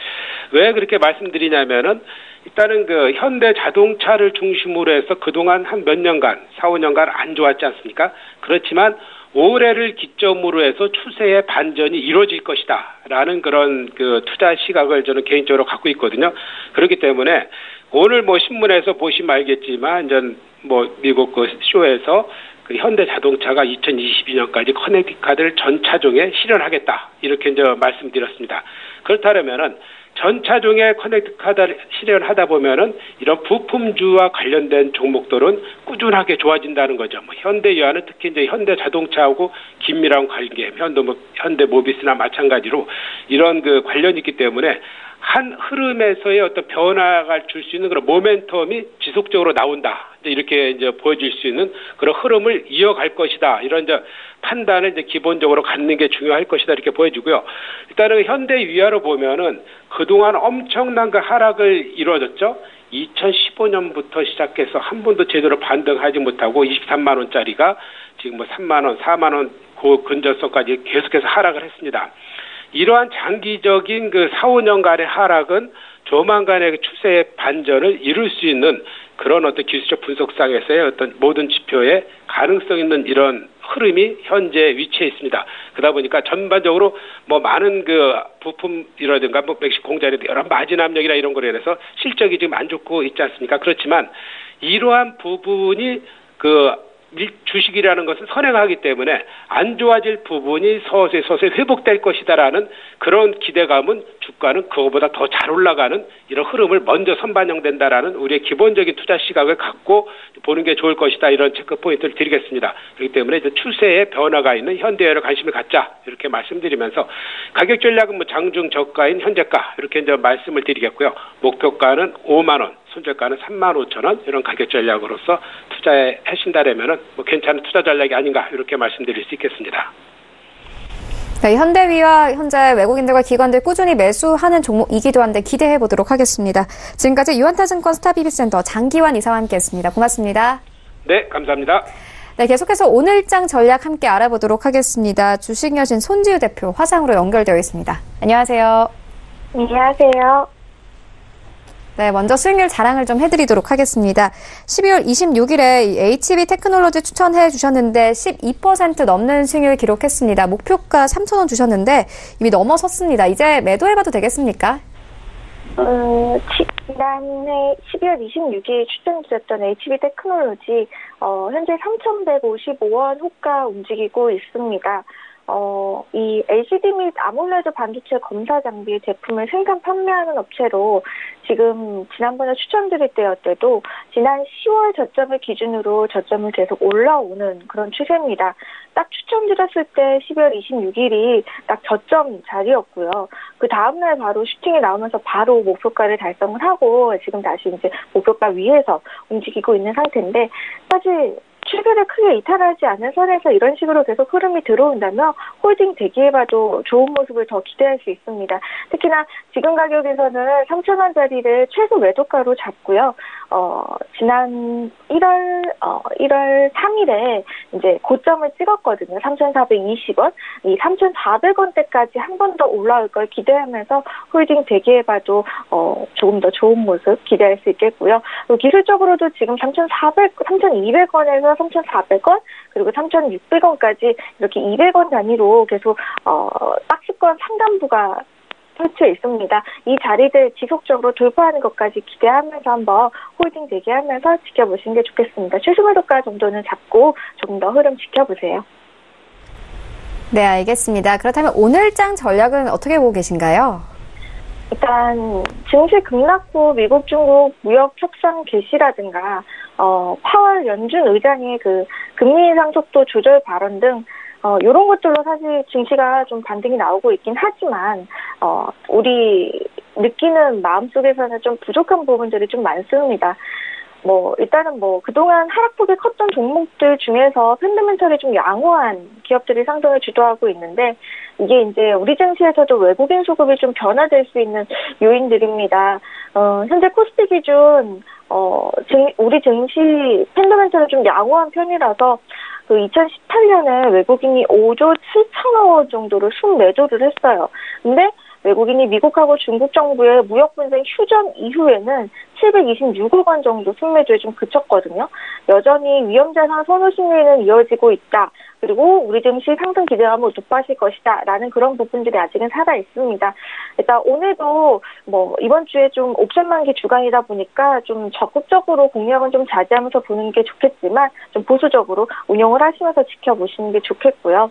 왜 그렇게 말씀드리냐면은 일단은 그 현대 자동차를 중심으로 해서 그동안 한 몇 년간, 4, 5년간 안 좋았지 않습니까? 그렇지만 올해를 기점으로 해서 추세의 반전이 이루어질 것이다라는 그런 그 투자 시각을 저는 개인적으로 갖고 있거든요. 그렇기 때문에 오늘 뭐 신문에서 보시면 알겠지만 전 뭐 미국 그 쇼에서 그 현대자동차가 2022년까지 커넥티드 카드를 전 차종에 실현하겠다 이렇게 이제 말씀드렸습니다. 그렇다면은 전 차종에 커넥티드 카드를 실현하다 보면은 이런 부품주와 관련된 종목들은 꾸준하게 좋아진다는 거죠. 뭐 현대유아는 특히 이제 현대자동차하고 긴밀한 관계, 현대모비스나 마찬가지로 이런 그 관련이 있기 때문에 한 흐름에서의 어떤 변화가 줄 수 있는 그런 모멘텀이 지속적으로 나온다. 이렇게 이제 보여질 수 있는 그런 흐름을 이어갈 것이다. 이런 이제 판단을 이제 기본적으로 갖는 게 중요할 것이다. 이렇게 보여지고요. 일단은 현대유아로 보면은 그동안 엄청난 그 하락을 이루어졌죠. 2015년부터 시작해서 한 번도 제대로 반등하지 못하고 23만 원짜리가 지금 뭐 3만 원, 4만 원 그 근저선까지 계속해서 하락을 했습니다. 이러한 장기적인 그 4, 5년간의 하락은 조만간의 그 추세의 반전을 이룰 수 있는 그런 어떤 기술적 분석상에서의 어떤 모든 지표에 가능성 있는 이런 흐름이 현재 위치해 있습니다. 그러다 보니까 전반적으로 뭐 많은 그 부품이라든가 뭐 멕시코 공장이라든가 여러 마진 압력이나 이런 거에 대해서 실적이 지금 안 좋고 있지 않습니까? 그렇지만 이러한 부분이 그 주식이라는 것은 선행하기 때문에 안 좋아질 부분이 서서히 회복될 것이다라는 그런 기대감은 주가는 그거보다 더 잘 올라가는 이런 흐름을 먼저 선반영된다라는 우리의 기본적인 투자 시각을 갖고 보는 게 좋을 것이다. 이런 체크 포인트를 드리겠습니다. 그렇기 때문에 이제 추세에 변화가 있는 현대화에 관심을 갖자 이렇게 말씀드리면서 가격 전략은 뭐 장중 저가인 현재가 이렇게 이제 말씀을 드리겠고요. 목표가는 5만 원. 손절가는 35,000원 이런 가격 전략으로서 투자에 하신다라면은 뭐 괜찮은 투자 전략이 아닌가 이렇게 말씀드릴 수 있겠습니다. 네, 현대위와 현재 외국인들과 기관들 꾸준히 매수하는 종목이기도 한데 기대해 보도록 하겠습니다. 지금까지 유한타증권 스타비비센터 장기환 이사와 함께했습니다. 고맙습니다. 네, 감사합니다. 네, 계속해서 오늘장 전략 함께 알아보도록 하겠습니다. 주식여신 손지우 대표 화상으로 연결되어 있습니다. 안녕하세요. 안녕하세요. 네, 먼저 수익률 자랑을 좀 해드리도록 하겠습니다. 12월 26일에 HB 테크놀로지 추천해 주셨는데 12% 넘는 수익률 기록했습니다. 목표가 3,000원 주셨는데 이미 넘어섰습니다. 이제 매도해봐도 되겠습니까? 지난해 12월 26일 추천드렸던 HB 테크놀로지 현재 3,155원 호가 움직이고 있습니다. 이 LCD 및 아몰레드 반도체 검사 장비 제품을 생산 판매하는 업체로 지금 지난번에 추천드릴 때도 지난 10월 저점을 기준으로 저점을 계속 올라오는 그런 추세입니다. 딱 추천드렸을 때 12월 26일이 딱 저점 자리였고요. 그 다음날 바로 슈팅이 나오면서 바로 목표가를 달성을 하고 지금 다시 이제 목표가 위에서 움직이고 있는 상태인데 사실 추세를 크게 이탈하지 않은 선에서 이런 식으로 계속 흐름이 들어온다면 홀딩 대기해봐도 좋은 모습을 더 기대할 수 있습니다. 특히나 지금 가격에서는 3,000원짜리를 최소 매도가로 잡고요. 지난 1월 3일에 이제 고점을 찍었거든요. 3,420원. 이 3,400원대까지 한 번 더 올라올 걸 기대하면서 홀딩 대기해봐도 조금 더 좋은 모습 기대할 수 있겠고요. 기술적으로도 지금 3,200원에서 3,400원 그리고 3,600원까지 이렇게 200원 단위로 계속 박스권 상단부가 펼쳐 있습니다. 이 자리들 지속적으로 돌파하는 것까지 기대하면서 한번 홀딩 대기하면서 지켜보시는 게 좋겠습니다. 최소매도가 정도는 잡고 조금 더 흐름 지켜보세요. 네, 알겠습니다. 그렇다면 오늘장 전략은 어떻게 보고 계신가요? 일단 증시 급락 후 미국 중국 무역 협상 개시라든가 파월 연준 의장의 그 금리 인상 속도 조절 발언 등 이런 것들로 사실 증시가 좀 반등이 나오고 있긴 하지만 우리 느끼는 마음속에서는 좀 부족한 부분들이 좀 많습니다. 일단은 그동안 하락폭이 컸던 종목들 중에서 펀더멘털이 좀 양호한 기업들이 상승을 주도하고 있는데 이게 이제 우리 증시에서도 외국인 수급이 좀 변화될 수 있는 요인들입니다. 현재 코스피 기준 우리 증시 펀더멘털은 좀 양호한 편이라서 2018년에 외국인이 5조 7천억 원 정도를 순매도를 했어요. 근데 외국인이 미국하고 중국 정부의 무역 분쟁 휴전 이후에는 726억 원 정도 순매도에 좀 그쳤거든요. 여전히 위험자산 선호 심리는 이어지고 있다. 그리고 우리 증시 상승 기대감을 모두 빠질 것이다라는 그런 부분들이 아직은 살아 있습니다. 일단 오늘도 이번 주에 좀 옵션 만기 주간이다 보니까 좀 적극적으로 공략은 좀 자제하면서 보는 게 좋겠지만 좀 보수적으로 운용을 하시면서 지켜보시는 게 좋겠고요.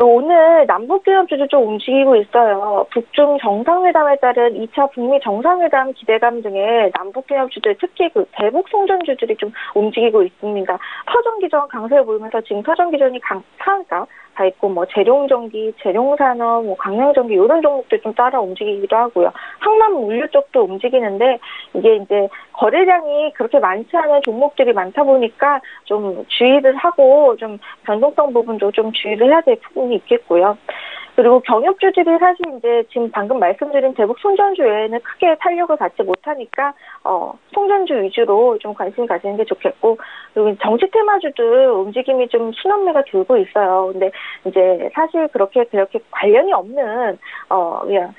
오늘 남북기업주도 좀 움직이고 있어요. 북중 정상회담에 따른 2차 북미 정상회담 기대감 등의 남북기업주들, 특히 그 대북 송전주들이 좀 움직이고 있습니다. 서전기전 강세를 보이면서 지금 서전기전이 강타가 다 있고 재룡전기, 재룡산업, 강량전기 이런 종목들 좀 따라 움직이기도 하고요. 항만 물류 쪽도 움직이는데 이게 이제 거래량이 그렇게 많지 않은 종목들이 많다 보니까 좀 주의를 하고 좀 변동성 부분도 좀 주의를 해야 될 부분이 있겠고요. 그리고 경협주들이 사실 이제 지금 방금 말씀드린 대북 송전주 외에는 크게 탄력을 받지 못하니까 송전주 위주로 좀 관심 가지는 게 좋겠고, 그리고 정치 테마주들 움직임이 좀 순환매가 들고 있어요. 근데 이제 사실 그렇게 관련이 없는 그냥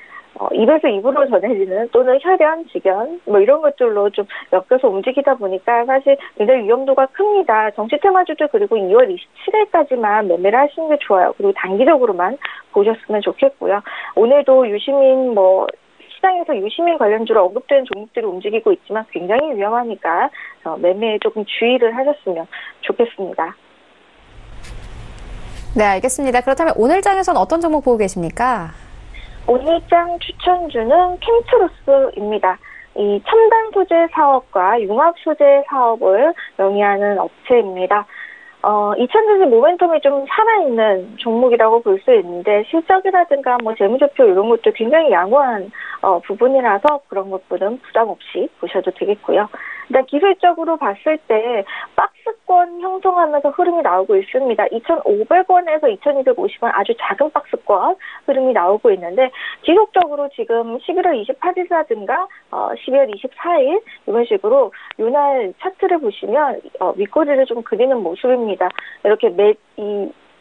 입에서 입으로 전해지는 또는 혈연, 직연 이런 것들로 좀 엮여서 움직이다 보니까 사실 굉장히 위험도가 큽니다. 정치 테마주도 그리고 2월 27일까지만 매매를 하시는 게 좋아요. 그리고 단기적으로만 보셨으면 좋겠고요. 오늘도 유시민 시장에서 유시민 관련주로 언급되는 종목들이 움직이고 있지만 굉장히 위험하니까 매매에 조금 주의를 하셨으면 좋겠습니다. 네, 알겠습니다. 그렇다면 오늘 장에서는 어떤 종목 보고 계십니까? 오늘장 추천주는 캠트루스입니다. 이 첨단 소재 사업과 융합 소재 사업을 영위하는 업체입니다. 2000년대 모멘텀이 좀 살아있는 종목이라고 볼 수 있는데 실적이라든가 재무제표 이런 것도 굉장히 양호한 부분이라서 그런 것들은 부담 없이 보셔도 되겠고요. 일단 기술적으로 봤을 때 박스권 형성하면서 흐름이 나오고 있습니다. 2,500원에서 2,250원 아주 작은 박스권 흐름이 나오고 있는데 지속적으로 지금 11월 28일이라든가 12월 24일 이런 식으로 요날 차트를 보시면 윗꼬리를 좀 그리는 모습입니다. 이렇게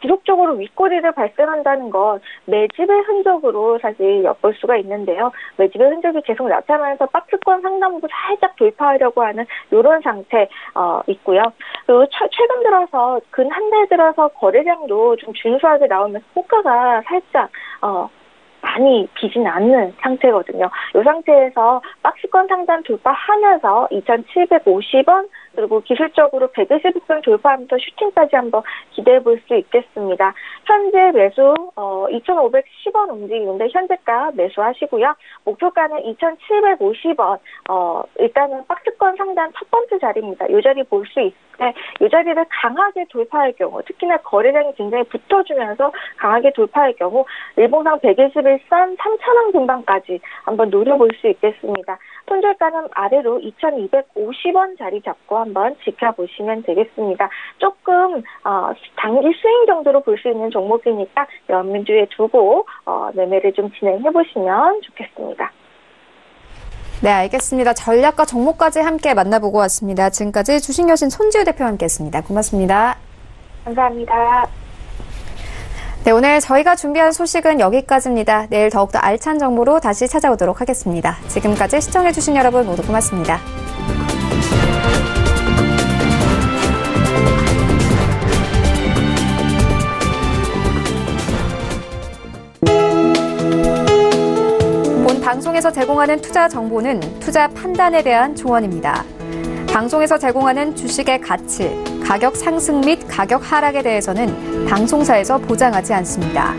지속적으로 윗꼬리를 발생한다는 건 매집의 흔적으로 사실 엿볼 수가 있는데요. 매집의 흔적이 계속 나타나면서 박스권 상단부 살짝 돌파하려고 하는 이런 상태 있고요. 그리고 최근 들어서 근 한 달 들어서 거래량도 좀 준수하게 나오면서 호가가 살짝 많이 비지는 않는 상태거든요. 이 상태에서 박스권 상단 돌파하면서 2,750원 그리고 기술적으로 120선 돌파하면서 슈팅까지 한번 기대해 볼 수 있겠습니다. 현재 매수 2,510원 움직이는데 현재가 매수하시고요. 목표가는 2,750원. 일단은 박스권 상단 첫 번째 자리입니다. 이 자리 볼 수 있는데 이 자리를 강하게 돌파할 경우 특히나 거래량이 굉장히 붙어주면서 강하게 돌파할 경우 일봉상 121선 3,000원 근방까지 한번 노려볼 수 있겠습니다. 손절가는 아래로 2,250원 자리 잡고 한번 지켜보시면 되겠습니다. 조금 단기 스윙 정도로 볼 수 있는 종목이니까 염두에 두고 매매를 좀 진행해보시면 좋겠습니다. 네, 알겠습니다. 전략과 종목까지 함께 만나보고 왔습니다. 지금까지 주식여신 손지우 대표와 함께했습니다. 고맙습니다. 감사합니다. 네, 오늘 저희가 준비한 소식은 여기까지입니다. 내일 더욱더 알찬 정보로 다시 찾아오도록 하겠습니다. 지금까지 시청해주신 여러분 모두 고맙습니다. 본 방송에서 제공하는 투자 정보는 투자 판단에 대한 조언입니다. 방송에서 제공하는 주식의 가치, 가격 상승 및 가격 하락에 대해서는 방송사에서 보장하지 않습니다.